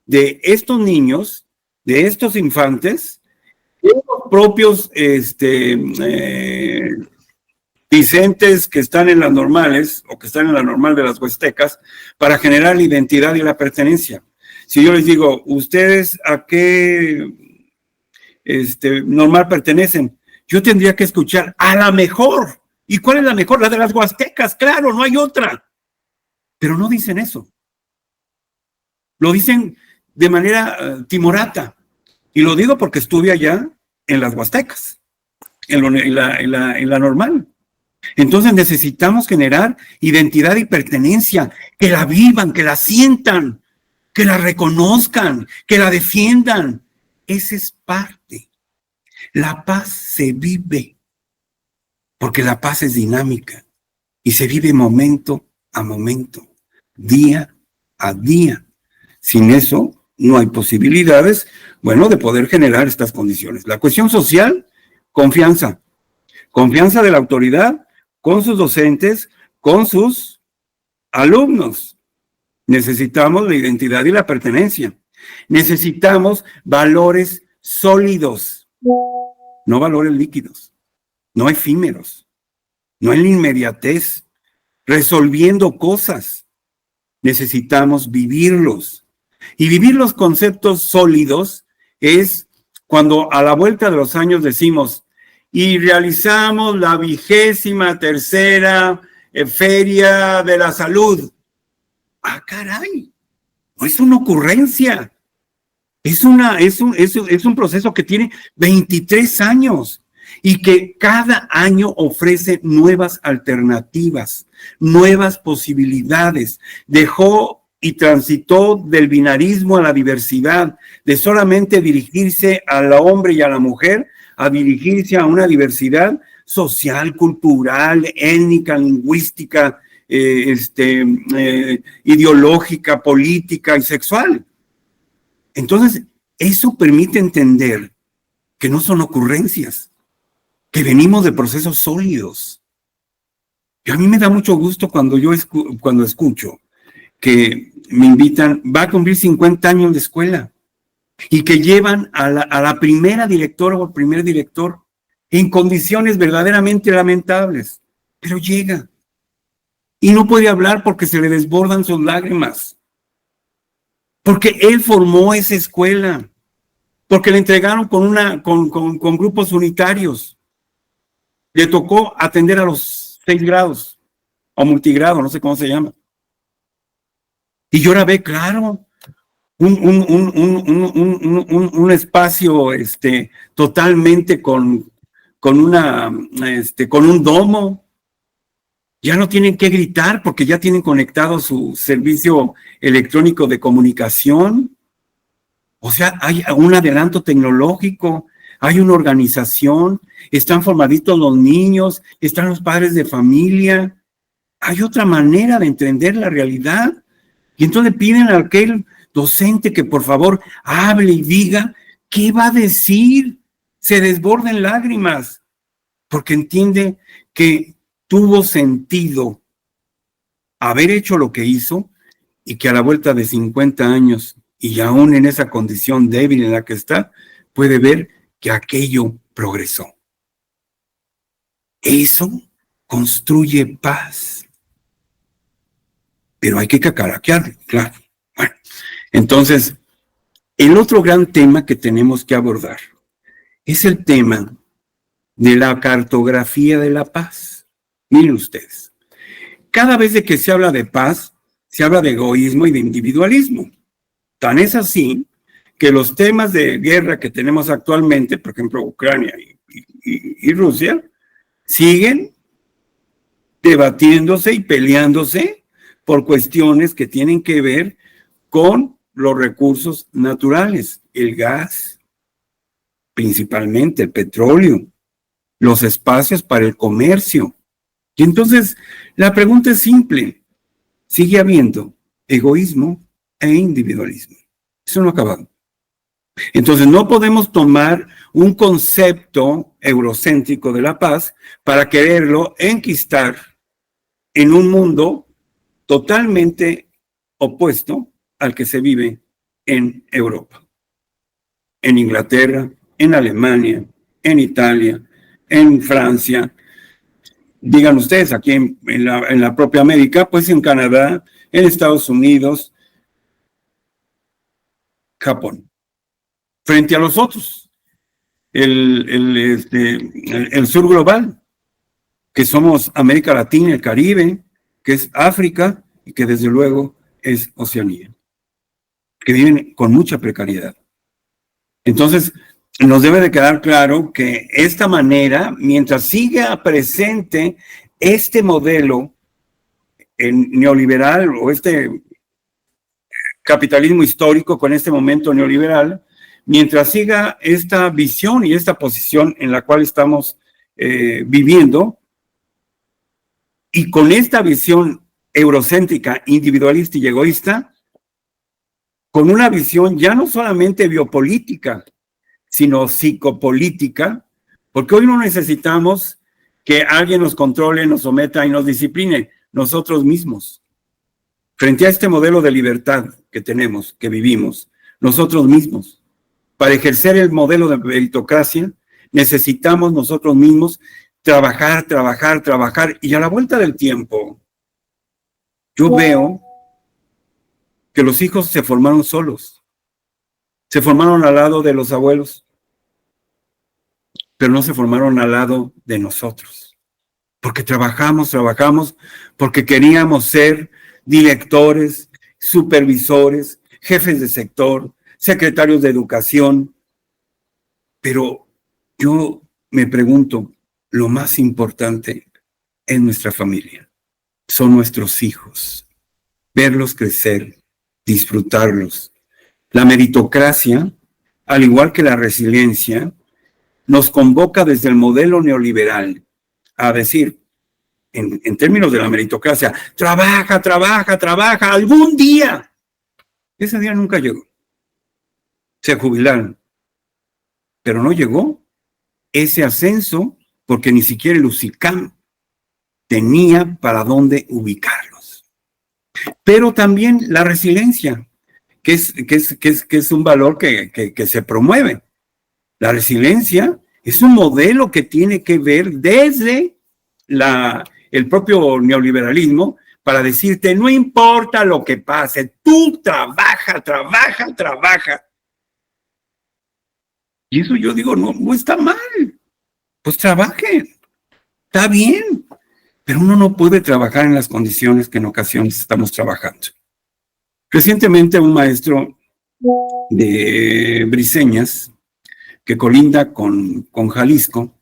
de estos niños, de estos infantes, los propios Vicentes que están en las normales o que están en la normal de las huastecas para generar la identidad y la pertenencia? Si yo les digo, ¿ustedes a qué normal pertenecen? Yo tendría que escuchar a la mejor. ¿Y cuál es la mejor? La de las huastecas, claro, no hay otra. Pero no dicen eso. Lo dicen de manera timorata. Y lo digo porque estuve allá en las huastecas, en la normal. Entonces necesitamos generar identidad y pertenencia, que la vivan, que la sientan, que la reconozcan, que la defiendan. Esa es parte. La paz se vive, porque la paz es dinámica y se vive momento a momento, día a día. Sin eso no hay posibilidades, de poder generar estas condiciones. La cuestión social, confianza. Confianza de la autoridad con sus docentes, con sus alumnos. Necesitamos la identidad y la pertenencia. Necesitamos valores sólidos, no valores líquidos, no efímeros, no en la inmediatez, resolviendo cosas. Necesitamos vivirlos. Y vivir los conceptos sólidos es cuando a la vuelta de los años decimos, y realizamos la 23ª Feria de la Salud. Caray, no es una ocurrencia. Es un proceso que tiene 23 años y que cada año ofrece nuevas alternativas, nuevas posibilidades. Dejó y transitó del binarismo a la diversidad, de solamente dirigirse al hombre y a la mujer, a dirigirse a una diversidad social, cultural, étnica, lingüística, ideológica, política y sexual. Entonces, eso permite entender que no son ocurrencias, que venimos de procesos sólidos. Y a mí me da mucho gusto cuando cuando escucho que me invitan, va a cumplir 50 años de escuela, y que llevan a la primera directora o primer director en condiciones verdaderamente lamentables, pero llega y no puede hablar porque se le desbordan sus lágrimas, porque él formó esa escuela, porque le entregaron con grupos unitarios, le tocó atender a los 6 grados o multigrado, no sé cómo se llama, y yo ahora ve, claro, un espacio totalmente con un domo. Ya no tienen que gritar porque ya tienen conectado su servicio electrónico de comunicación. O sea, hay un adelanto tecnológico, hay una organización, están formaditos los niños, están los padres de familia. Hay otra manera de entender la realidad. Y entonces piden a aquel docente que por favor hable y diga qué va a decir. Se desborda en lágrimas porque entiende que tuvo sentido haber hecho lo que hizo y que a la vuelta de 50 años y aún en esa condición débil en la que está, puede ver que aquello progresó. Eso construye paz. Pero hay que cacaraquearlo, claro. Bueno, entonces, el otro gran tema que tenemos que abordar es el tema de la cartografía de la paz. Miren ustedes, cada vez de que se habla de paz, se habla de egoísmo y de individualismo. Tan es así que los temas de guerra que tenemos actualmente, por ejemplo, Ucrania y Rusia, siguen debatiéndose y peleándose por cuestiones que tienen que ver con los recursos naturales, el gas, principalmente el petróleo, los espacios para el comercio. Y entonces la pregunta es simple, sigue habiendo egoísmo e individualismo. Eso no ha acabado. Entonces no podemos tomar un concepto eurocéntrico de la paz para quererlo enquistar en un mundo totalmente opuesto al que se vive en Europa, en Inglaterra, en Alemania, en Italia, en Francia. Digan ustedes, aquí en la propia América, pues en Canadá, en Estados Unidos, Japón. Frente a los otros, el sur global, que somos América Latina, el Caribe, que es África y que desde luego es Oceanía, que viven con mucha precariedad. Entonces, nos debe de quedar claro que esta manera, mientras siga presente este modelo neoliberal o este capitalismo histórico con este momento neoliberal, mientras siga esta visión y esta posición en la cual estamos viviendo, y con esta visión eurocéntrica, individualista y egoísta, con una visión ya no solamente biopolítica, sino psicopolítica, porque hoy no necesitamos que alguien nos controle, nos someta y nos discipline, nosotros mismos. Frente a este modelo de libertad que tenemos, que vivimos, nosotros mismos, para ejercer el modelo de meritocracia, necesitamos nosotros mismos trabajar, y a la vuelta del tiempo, yo veo que los hijos se formaron solos, se formaron al lado de los abuelos, pero no se formaron al lado de nosotros, porque trabajamos, porque queríamos ser directores, supervisores, jefes de sector, secretarios de educación, pero yo me pregunto, lo más importante es nuestra familia, son nuestros hijos, verlos crecer, disfrutarlos. La meritocracia, al igual que la resiliencia, nos convoca desde el modelo neoliberal a decir, en términos de la meritocracia, trabaja, algún día. Ese día nunca llegó. se jubilaron, pero no llegó ese ascenso porque ni siquiera el UCICAM tenía para dónde ubicarlos. Pero también la resiliencia, que es un valor que se promueve. La resiliencia es un modelo que tiene que ver desde el propio neoliberalismo para decirte, no importa lo que pase, tú trabaja. Y eso yo digo, no está mal. Pues trabajen, está bien. Pero uno no puede trabajar en las condiciones que en ocasiones estamos trabajando. Recientemente un maestro de Briseñas, que colinda con Jalisco,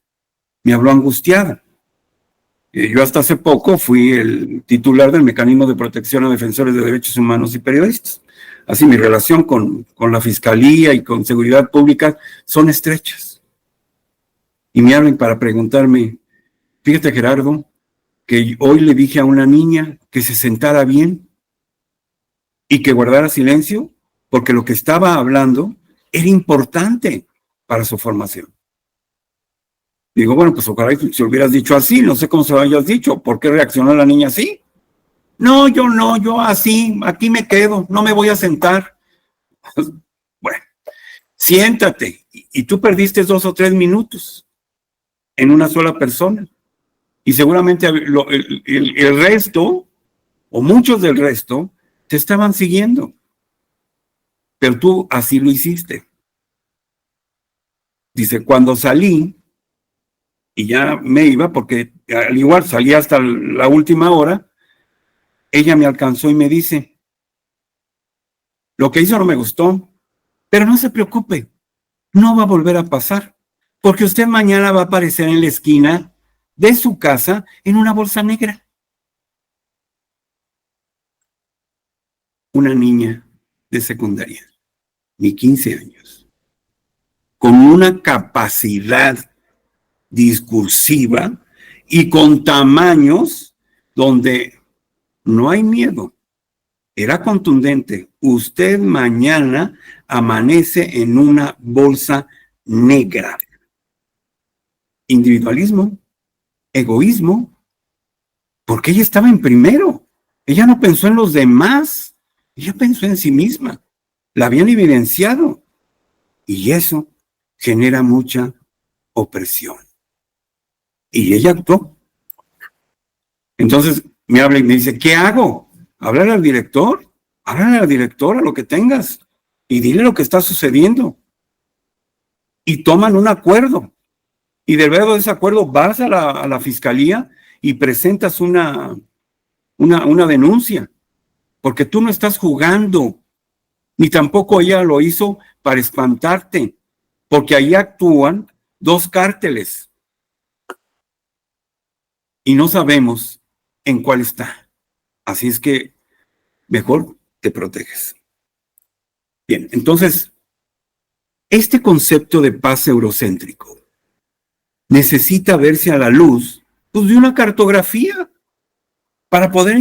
me habló angustiada. Yo hasta hace poco fui el titular del Mecanismo de Protección a Defensores de Derechos Humanos y Periodistas. Así mi relación con la Fiscalía y con Seguridad Pública son estrechas. Y me hablan para preguntarme, fíjate Gerardo, que hoy le dije a una niña que se sentara bien y que guardara silencio, porque lo que estaba hablando era importante para su formación. Digo, bueno, pues ojalá si hubieras dicho así, no sé cómo se lo hayas dicho, ¿por qué reaccionó la niña así? No, yo así, aquí me quedo, no me voy a sentar. Bueno, siéntate, y tú perdiste 2 o 3 minutos en una sola persona. Y seguramente el resto, o muchos del resto, te estaban siguiendo. Pero tú así lo hiciste. Dice, cuando salí, y ya me iba, porque al igual salí hasta la última hora, ella me alcanzó y me dice, lo que hizo no me gustó, pero no se preocupe, no va a volver a pasar, porque usted mañana va a aparecer en la esquina de su casa en una bolsa negra. Una niña de secundaria, ni 15 años, con una capacidad discursiva y con tamaños donde no hay miedo. Era contundente. Usted mañana amanece en una bolsa negra. Individualismo, egoísmo, porque ella estaba en primero. Ella no pensó en los demás, ella pensó en sí misma. La habían evidenciado y eso genera mucha opresión. Y ella actuó. Entonces me habla y me dice, ¿qué hago? Háblale al director, háblale a la directora, lo que tengas, y dile lo que está sucediendo. Y toman un acuerdo. Y de luego de ese acuerdo vas a la fiscalía y presentas una denuncia, porque tú no estás jugando, ni tampoco ella lo hizo para espantarte, porque ahí actúan 2 cárteles y no sabemos en cuál está. Así es que mejor te proteges. Bien, entonces, este concepto de paz eurocéntrico necesita verse a la luz pues, de una cartografía para poder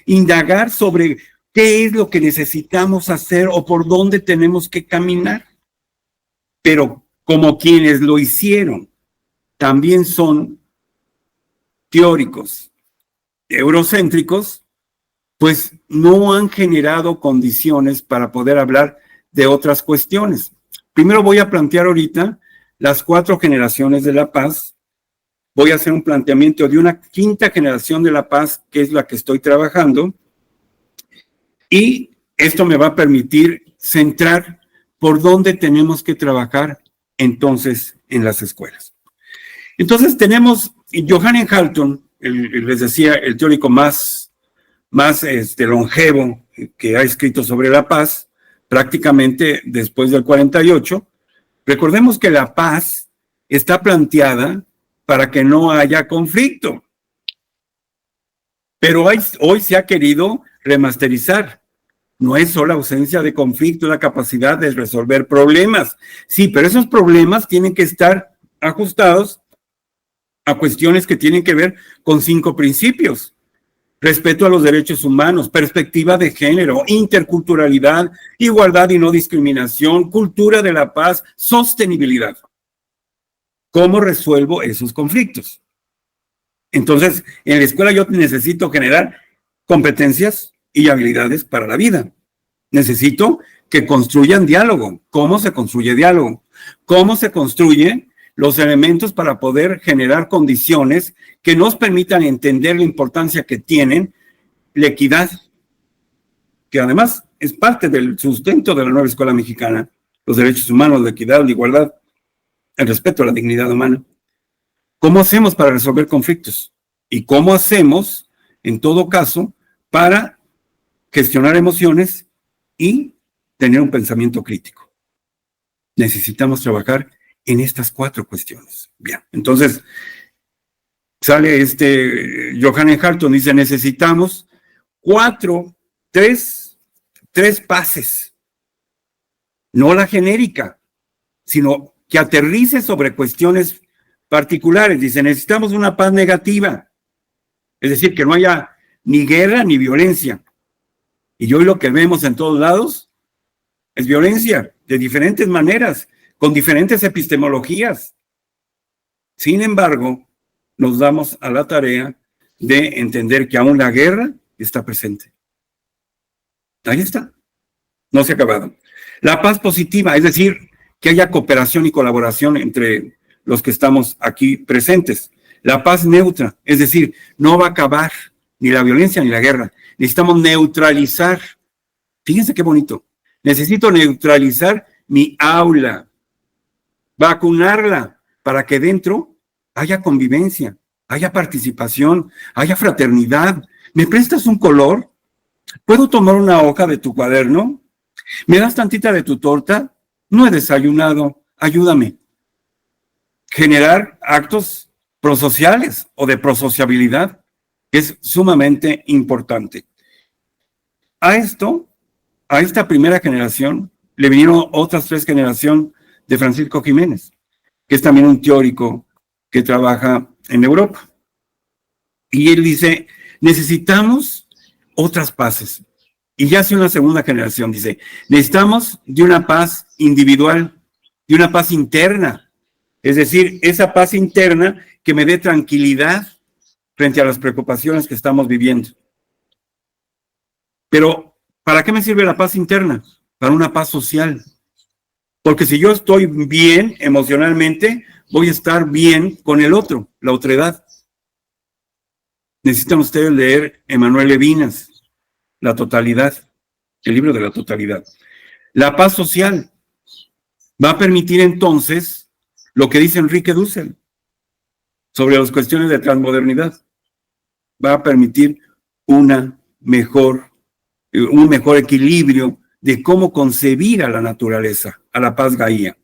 indagar sobre qué es lo que necesitamos hacer o por dónde tenemos que caminar. Pero como quienes lo hicieron también son teóricos eurocéntricos, pues no han generado condiciones para poder hablar de otras cuestiones. Primero voy a plantear ahorita las 4 generaciones de la paz. Voy a hacer un planteamiento de una 5ª generación de la paz, que es la que estoy trabajando, y esto me va a permitir centrar por dónde tenemos que trabajar entonces en las escuelas. Entonces tenemos Johannes Galton, les decía, el teórico más longevo que ha escrito sobre la paz, prácticamente después del 48. Recordemos que la paz está planteada para que no haya conflicto. Pero hoy se ha querido remasterizar. No es solo ausencia de conflicto, es la capacidad de resolver problemas. Sí, pero esos problemas tienen que estar ajustados a cuestiones que tienen que ver con 5 principios. respeto a los derechos humanos, perspectiva de género, interculturalidad, igualdad y no discriminación, cultura de la paz, sostenibilidad. ¿Cómo resuelvo esos conflictos? Entonces, en la escuela yo necesito generar competencias y habilidades para la vida. Necesito que construyan diálogo. ¿Cómo se construye diálogo? ¿Cómo se construyen los elementos para poder generar condiciones que nos permitan entender la importancia que tienen la equidad, que además es parte del sustento de la nueva escuela mexicana, los derechos humanos, la equidad, la igualdad, el respeto a la dignidad humana? ¿Cómo hacemos para resolver conflictos? ¿Y cómo hacemos, en todo caso, para gestionar emociones y tener un pensamiento crítico? Necesitamos trabajar en estas 4 cuestiones. Bien, entonces sale Johannes Harton, dice, necesitamos 3 pases, no la genérica, sino que aterrice sobre cuestiones particulares. Dice, necesitamos una paz negativa, es decir, que no haya ni guerra ni violencia. Y hoy lo que vemos en todos lados es violencia de diferentes maneras, con diferentes epistemologías. Sin embargo, nos damos a la tarea de entender que aún la guerra está presente. Ahí está. No se ha acabado. La paz positiva, es decir, que haya cooperación y colaboración entre los que estamos aquí presentes. La paz neutra, es decir, no va a acabar ni la violencia ni la guerra. Necesitamos neutralizar. Fíjense qué bonito. Necesito neutralizar mi aula, vacunarla para que dentro haya convivencia, haya participación, haya fraternidad. ¿Me prestas un color? ¿Puedo tomar una hoja de tu cuaderno? ¿Me das tantita de tu torta? No he desayunado, ayúdame. Generar actos prosociales o de prosociabilidad es sumamente importante. A esta primera generación le vinieron otras 3 generaciones de Francisco Jiménez, que es también un teórico que trabaja en Europa. Y él dice, necesitamos otras paces. Y ya hace una segunda generación, dice, necesitamos de una paz individual, de una paz interna. Es decir, esa paz interna que me dé tranquilidad frente a las preocupaciones que estamos viviendo. Pero, ¿para qué me sirve la paz interna? Para una paz social. Porque si yo estoy bien emocionalmente, voy a estar bien con el otro, la otredad. Necesitan ustedes leer Emmanuel Levinas, La Totalidad, el libro de la totalidad. La paz social va a permitir entonces lo que dice Enrique Dussel sobre las cuestiones de transmodernidad. Va a permitir un mejor equilibrio de cómo concebir a la naturaleza, a la paz Gaia.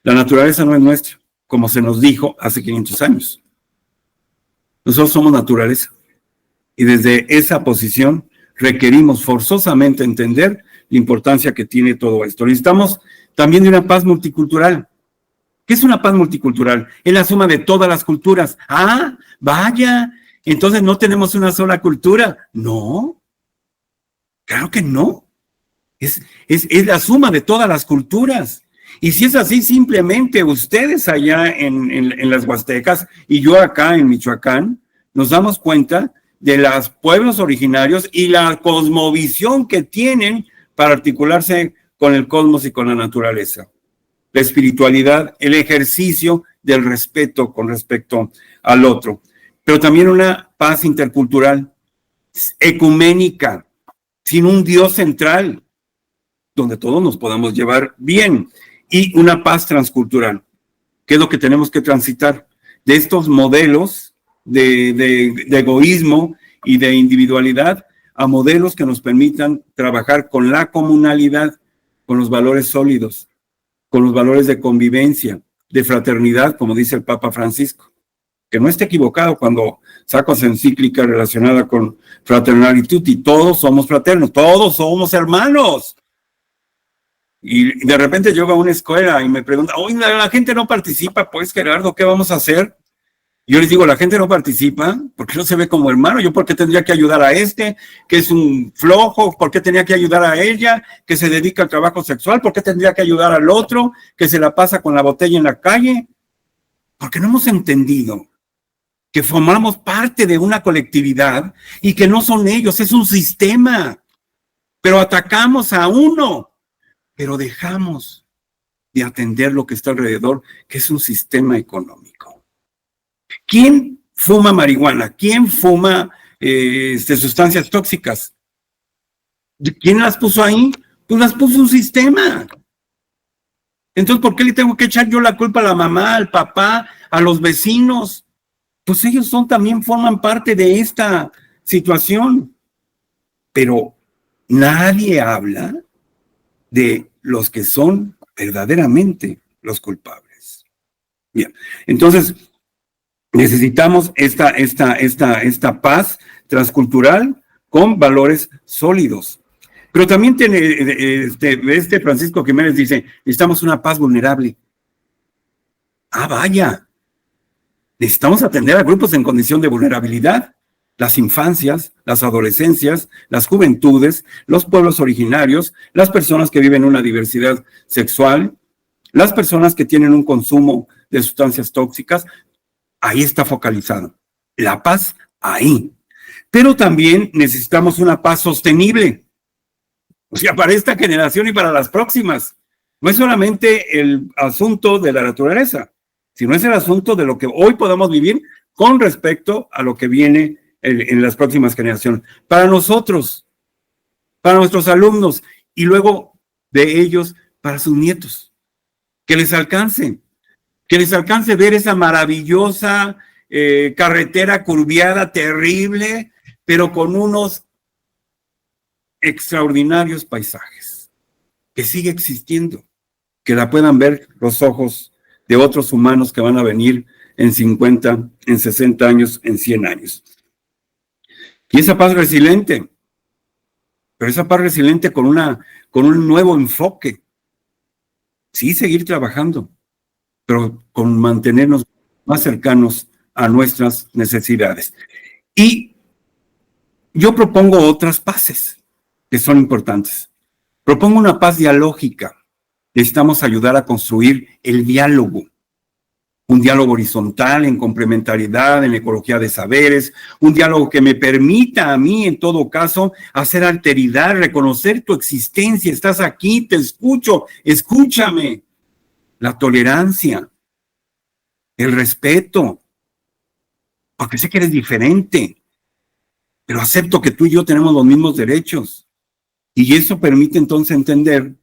La naturaleza no es nuestra, como se nos dijo hace 500 años. Nosotros somos naturaleza. Y desde esa posición requerimos forzosamente entender la importancia que tiene todo esto. Necesitamos también de una paz multicultural. ¿Qué es una paz multicultural? Es la suma de todas las culturas. Ah, vaya, entonces no tenemos una sola cultura. No, claro que no. Es la suma de todas las culturas. Y si es así, simplemente ustedes allá en las Huastecas y yo acá en Michoacán, nos damos cuenta de los pueblos originarios y la cosmovisión que tienen para articularse con el cosmos y con la naturaleza. La espiritualidad, el ejercicio del respeto con respecto al otro, pero también una paz intercultural, ecuménica, sin un Dios central, donde todos nos podamos llevar bien, y una paz transcultural, que es lo que tenemos que transitar de estos modelos de egoísmo y de individualidad a modelos que nos permitan trabajar con la comunalidad, con los valores sólidos, con los valores de convivencia, de fraternidad, como dice el Papa Francisco, que no esté equivocado cuando saca su encíclica relacionada con Fratelli Tutti. Todos somos fraternos, todos somos hermanos. Y de repente llego a una escuela y me pregunta, oye, la gente no participa, pues Gerardo, ¿qué vamos a hacer? Yo les digo, la gente no participa porque no se ve como hermano. ¿Yo por qué tendría que ayudar a este, que es un flojo? ¿Por qué tenía que ayudar a ella, que se dedica al trabajo sexual? ¿Por qué tendría que ayudar al otro, que se la pasa con la botella en la calle? Porque no hemos entendido que formamos parte de una colectividad y que no son ellos, es un sistema. Pero atacamos a uno, pero dejamos de atender lo que está alrededor, que es un sistema económico. ¿Quién fuma marihuana? ¿Quién fuma sustancias tóxicas? ¿Quién las puso ahí? Pues las puso un sistema. Entonces, ¿por qué le tengo que echar yo la culpa a la mamá, al papá, a los vecinos? Pues ellos también forman parte de esta situación. Pero nadie habla de los que son verdaderamente los culpables. Bien, entonces necesitamos esta paz transcultural con valores sólidos. Pero también este Francisco Jiménez dice, necesitamos una paz vulnerable. Ah, vaya. Necesitamos atender a grupos en condición de vulnerabilidad. Las infancias, las adolescencias, las juventudes, los pueblos originarios, las personas que viven una diversidad sexual, las personas que tienen un consumo de sustancias tóxicas. Ahí está focalizado. La paz ahí. Pero también necesitamos una paz sostenible. O sea, para esta generación y para las próximas. No es solamente el asunto de la naturaleza, sino es el asunto de lo que hoy podamos vivir con respecto a lo que viene en las próximas generaciones. Para nosotros, para nuestros alumnos y luego de ellos para sus nietos. Que les alcance ver esa maravillosa carretera curviada, terrible, pero con unos extraordinarios paisajes, que sigue existiendo, que la puedan ver los ojos de otros humanos que van a venir en 50, en 60 años, en 100 años. Y esa paz resiliente, pero esa paz resiliente con un nuevo enfoque. Sí, seguir trabajando, pero con mantenernos más cercanos a nuestras necesidades. Y yo propongo otras paces que son importantes. Propongo una paz dialógica. Necesitamos ayudar a construir el diálogo. Un diálogo horizontal, en complementariedad, en ecología de saberes, un diálogo que me permita a mí, en todo caso, hacer alteridad, reconocer tu existencia, estás aquí, te escucho, escúchame. La tolerancia, el respeto, porque sé que eres diferente, pero acepto que tú y yo tenemos los mismos derechos. Y eso permite entonces entender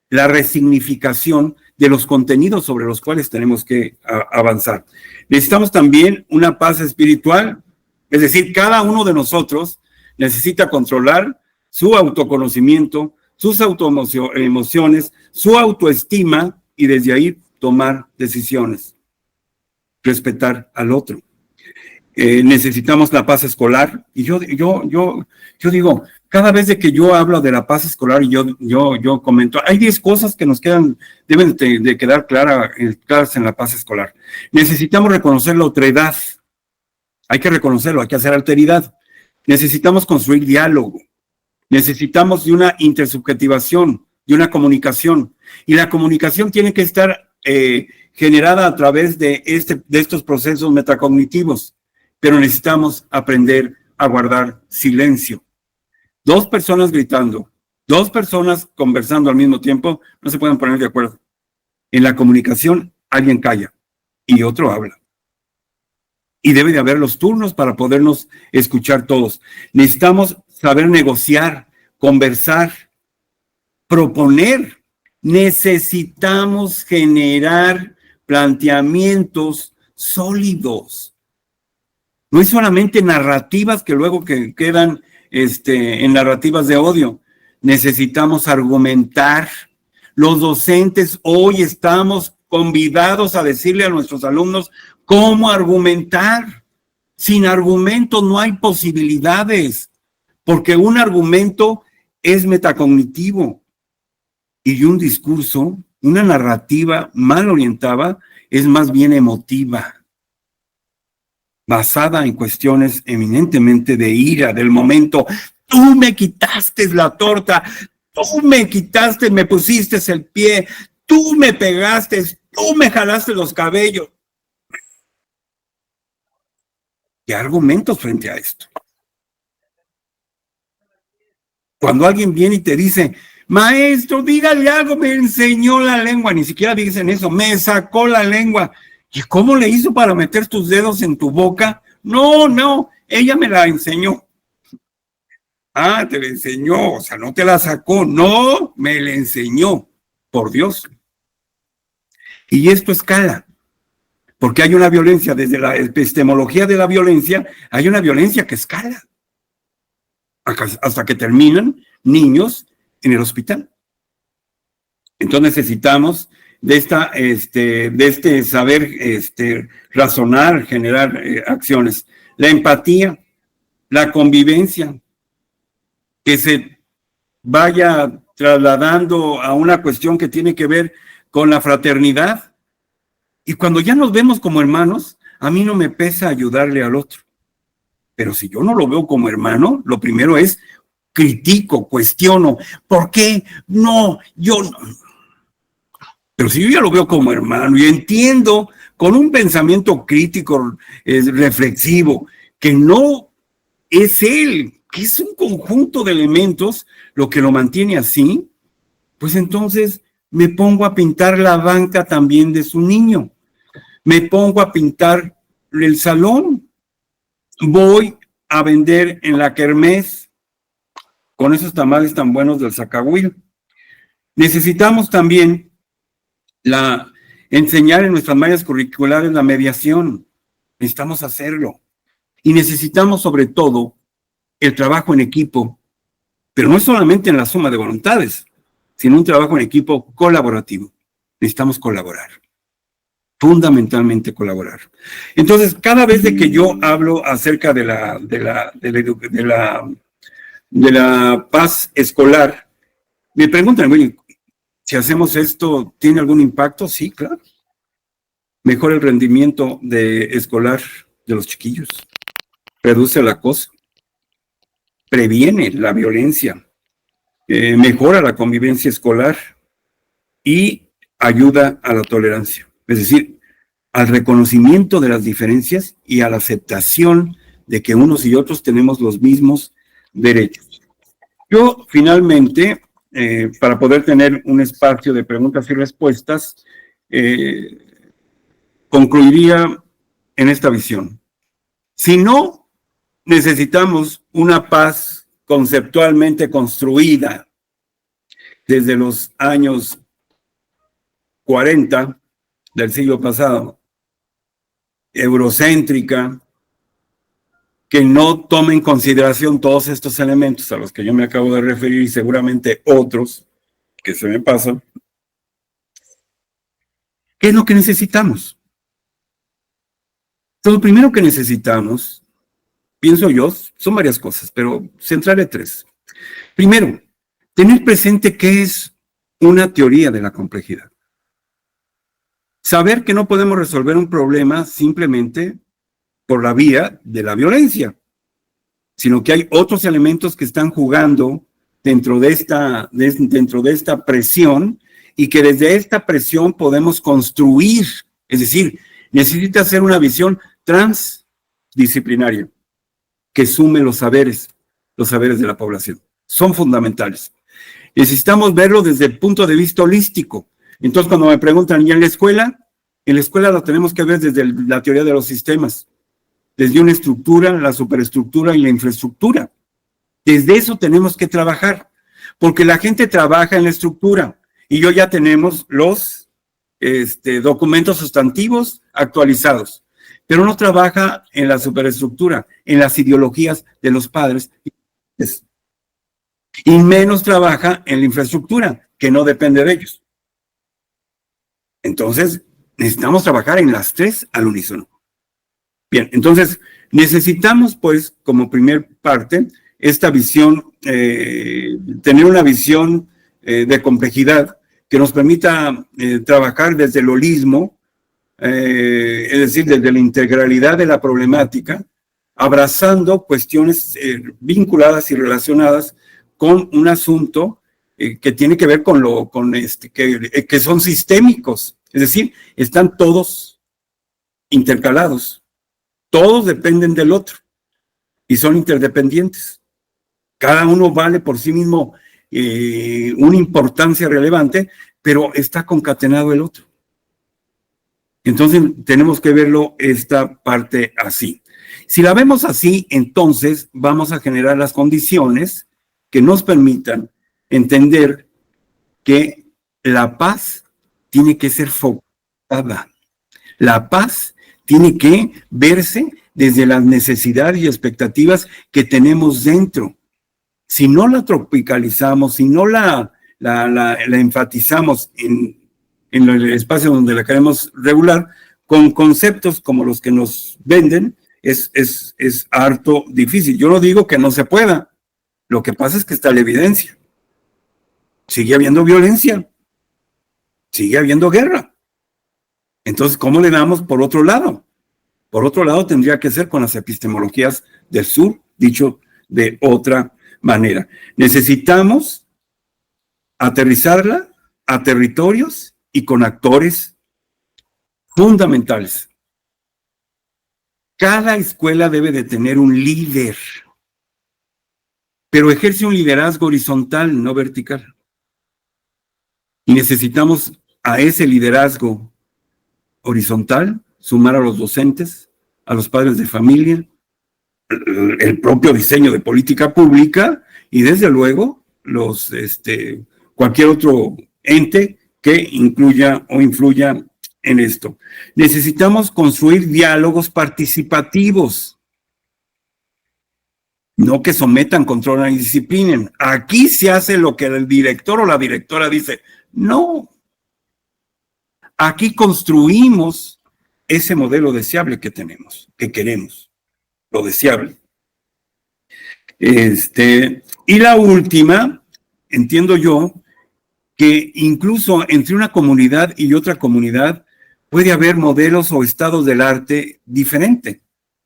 la resignificación de los contenidos sobre los cuales tenemos que avanzar. Necesitamos también una paz espiritual, es decir, cada uno de nosotros necesita controlar su autoconocimiento, sus emociones, su autoestima y desde ahí tomar decisiones, respetar al otro. Necesitamos la paz escolar y yo digo, cada vez de que yo hablo de la paz escolar y yo comento, hay 10 cosas que nos deben de quedar claras en la paz escolar. Necesitamos reconocer la otredad, hay que reconocerlo, hay que hacer alteridad. Necesitamos construir diálogo, necesitamos de una intersubjetivación, de una comunicación, y la comunicación tiene que estar generada a través de estos procesos metacognitivos, pero necesitamos aprender a guardar silencio. 2 personas gritando, 2 personas conversando al mismo tiempo, no se pueden poner de acuerdo. En la comunicación, alguien calla y otro habla. Y debe de haber los turnos para podernos escuchar todos. Necesitamos saber negociar, conversar, proponer. Necesitamos generar planteamientos sólidos. No es solamente narrativas que luego quedan en narrativas de odio. Necesitamos argumentar. Los docentes hoy estamos convidados a decirle a nuestros alumnos cómo argumentar. Sin argumento no hay posibilidades, porque un argumento es metacognitivo y un discurso, una narrativa mal orientada, es más bien emotiva. basada en cuestiones eminentemente de ira, del momento. Tú me quitaste la torta, tú me quitaste, me pusiste el pie, tú me pegaste, tú me jalaste los cabellos. ¿Qué argumentos frente a esto? Cuando alguien viene y te dice, maestro, dígale algo, me enseñó la lengua, ni siquiera dicen eso, me sacó la lengua. ¿Y cómo le hizo para meter tus dedos en tu boca? No, ella me la enseñó. Ah, te la enseñó, o sea, no te la sacó, no, me la enseñó, por Dios. Y esto escala, porque hay una violencia, desde la epistemología de la violencia, hay una violencia que escala, hasta que terminan niños en el hospital. Entonces necesitamos de este saber razonar, generar acciones. La empatía, la convivencia, que se vaya trasladando a una cuestión que tiene que ver con la fraternidad. Y cuando ya nos vemos como hermanos, a mí no me pesa ayudarle al otro. Pero si yo no lo veo como hermano, lo primero es critico, cuestiono. ¿Por qué? No, yo no. Pero si yo ya lo veo como hermano y entiendo con un pensamiento crítico, reflexivo, que no es él, que es un conjunto de elementos lo que lo mantiene así, pues entonces me pongo a pintar la banca también de su niño. Me pongo a pintar el salón. Voy a vender en la kermés con esos tamales tan buenos del Zacahuil. Necesitamos también enseñar en nuestras mallas curriculares la mediación. Necesitamos hacerlo. Y necesitamos sobre todo el trabajo en equipo, pero no solamente en la suma de voluntades, sino un trabajo en equipo colaborativo. Necesitamos colaborar. Fundamentalmente colaborar. Entonces, cada vez de que yo hablo acerca de la paz escolar, me preguntan, bueno, si hacemos esto, ¿tiene algún impacto? Sí, claro. Mejora el rendimiento escolar de los chiquillos, reduce el acoso, previene la violencia, mejora la convivencia escolar y ayuda a la tolerancia. Es decir, al reconocimiento de las diferencias y a la aceptación de que unos y otros tenemos los mismos derechos. Yo, finalmente, para poder tener un espacio de preguntas y respuestas, concluiría en esta visión. Si no necesitamos una paz conceptualmente construida desde los años 40 del siglo pasado, eurocéntrica, que no tome en consideración todos estos elementos a los que yo me acabo de referir y seguramente otros que se me pasan. ¿Qué es lo que necesitamos? Lo primero que necesitamos, pienso yo, son varias cosas, pero centraré tres. Primero, tener presente qué es una teoría de la complejidad. Saber que no podemos resolver un problema simplemente por la vía de la violencia, sino que hay otros elementos que están jugando dentro de esta presión y que desde esta presión podemos construir, es decir, necesita ser una visión transdisciplinaria que sume los saberes de la población. Son fundamentales. Necesitamos verlo desde el punto de vista holístico. Entonces, cuando me preguntan, ¿y en la escuela? En la escuela lo tenemos que ver desde la teoría de los sistemas, desde una estructura, la superestructura y la infraestructura. Desde eso tenemos que trabajar, porque la gente trabaja en la estructura y yo ya tenemos los documentos sustantivos actualizados, pero no trabaja en la superestructura, en las ideologías de los padres, y menos trabaja en la infraestructura, que no depende de ellos. Entonces, necesitamos trabajar en las tres al unísono. Bien, entonces, necesitamos, pues, como primer parte, esta visión, tener una visión de complejidad que nos permita trabajar desde el holismo es decir, desde la integralidad de la problemática, abrazando cuestiones vinculadas y relacionadas con un asunto que tiene que ver que son sistémicos, es decir, están todos intercalados, todos dependen del otro y son interdependientes. Cada uno vale por sí mismo una importancia relevante, pero está concatenado el otro. Entonces tenemos que verlo esta parte así. Si la vemos así, entonces vamos a generar las condiciones que nos permitan entender que la paz tiene que ser focada. La paz tiene que verse desde las necesidades y expectativas que tenemos dentro. Si no la tropicalizamos, si no la enfatizamos en el espacio donde la queremos regular, con conceptos como los que nos venden, es harto difícil. Yo no digo que no se pueda. Lo que pasa es que está la evidencia. Sigue habiendo violencia. Sigue habiendo guerra. Entonces, ¿cómo le damos por otro lado? Por otro lado, tendría que ser con las epistemologías del sur, dicho de otra manera. Necesitamos aterrizarla a territorios y con actores fundamentales. Cada escuela debe de tener un líder, pero ejerce un liderazgo horizontal, no vertical. Y necesitamos a ese liderazgo horizontal sumar a los docentes, a los padres de familia, el propio diseño de política pública y desde luego cualquier otro ente que incluya o influya en esto. Necesitamos construir diálogos participativos, no que sometan, controlan y disciplinen. Aquí se hace lo que el director o la directora dice. No. Aquí construimos ese modelo deseable que tenemos, que queremos, lo deseable. Y la última, entiendo yo, que incluso entre una comunidad y otra comunidad puede haber modelos o estados del arte diferentes,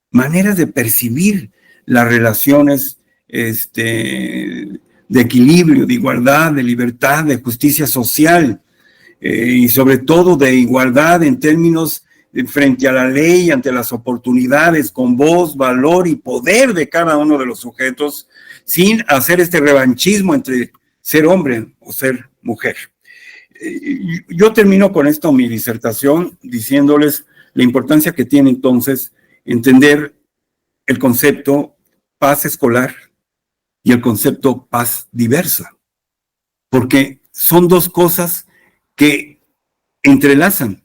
maneras de percibir las relaciones de equilibrio, de igualdad, de libertad, de justicia social, y sobre todo de igualdad en términos frente a la ley, ante las oportunidades, con voz, valor y poder de cada uno de los sujetos, sin hacer este revanchismo entre ser hombre o ser mujer. Yo termino con esto mi disertación diciéndoles la importancia que tiene entonces entender el concepto paz escolar y el concepto paz diversa, porque son dos cosas que entrelazan.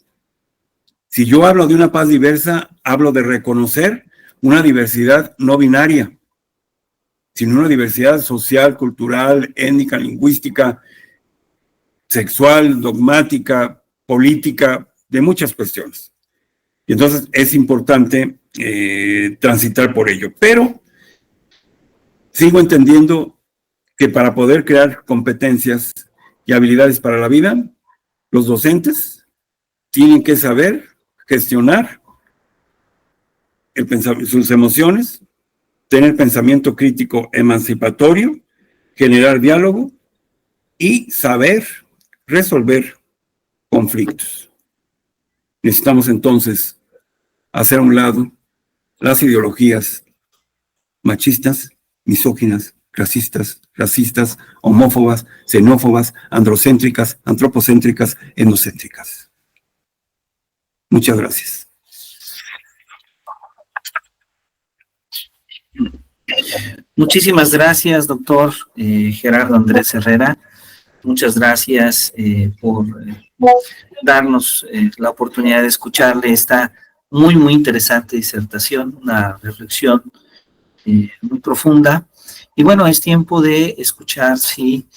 Si yo hablo de una paz diversa, hablo de reconocer una diversidad no binaria, sino una diversidad social, cultural, étnica, lingüística, sexual, dogmática, política, de muchas cuestiones. Y entonces es importante transitar por ello. Pero sigo entendiendo que para poder crear competencias y habilidades para la vida, los docentes tienen que saber gestionar sus emociones, tener pensamiento crítico emancipatorio, generar diálogo y saber resolver conflictos. Necesitamos entonces hacer a un lado las ideologías machistas, misóginas, racistas, homófobas, xenófobas, androcéntricas, antropocéntricas, etnocéntricas. Muchas gracias. Muchísimas gracias, doctor Gerardo Andrés Herrera. Muchas gracias por darnos la oportunidad de escucharle esta muy, muy interesante disertación, una reflexión muy profunda. Y bueno, es tiempo de escuchar si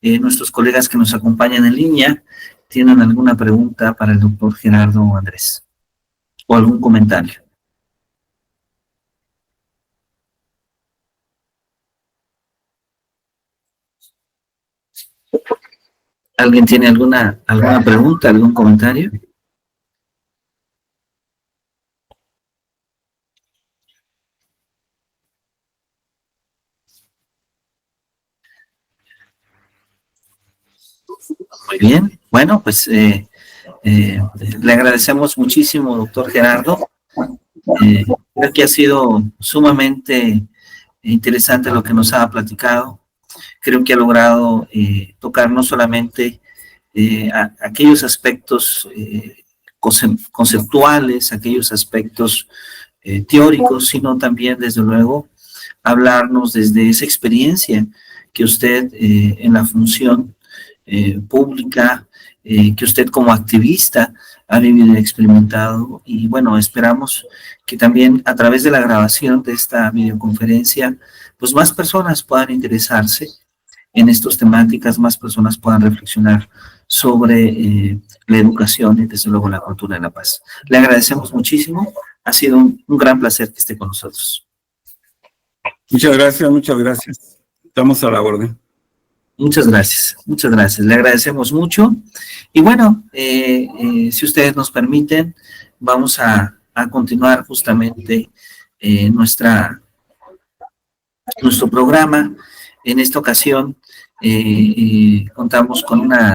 nuestros colegas que nos acompañan en línea tienen alguna pregunta para el doctor Gerardo Andrés o algún comentario. ¿Alguien tiene alguna pregunta, algún comentario? Muy bien. Bueno, pues le agradecemos muchísimo, doctor Gerardo. Creo que ha sido sumamente interesante lo que nos ha platicado. Creo que ha logrado tocar no solamente aquellos aspectos conceptuales, aquellos aspectos teóricos, sino también, desde luego, hablarnos desde esa experiencia que usted en la función pública, que usted como activista ha vivido y experimentado. Y bueno, esperamos que también a través de la grabación de esta videoconferencia, pues más personas puedan interesarse en estas temáticas, más personas puedan reflexionar sobre la educación y desde luego la cultura de la paz. Le agradecemos muchísimo, ha sido un gran placer que esté con nosotros. Muchas gracias, muchas gracias. Estamos a la orden. Muchas gracias, le agradecemos mucho. Y bueno, si ustedes nos permiten, vamos a continuar justamente nuestro programa. En esta ocasión contamos con una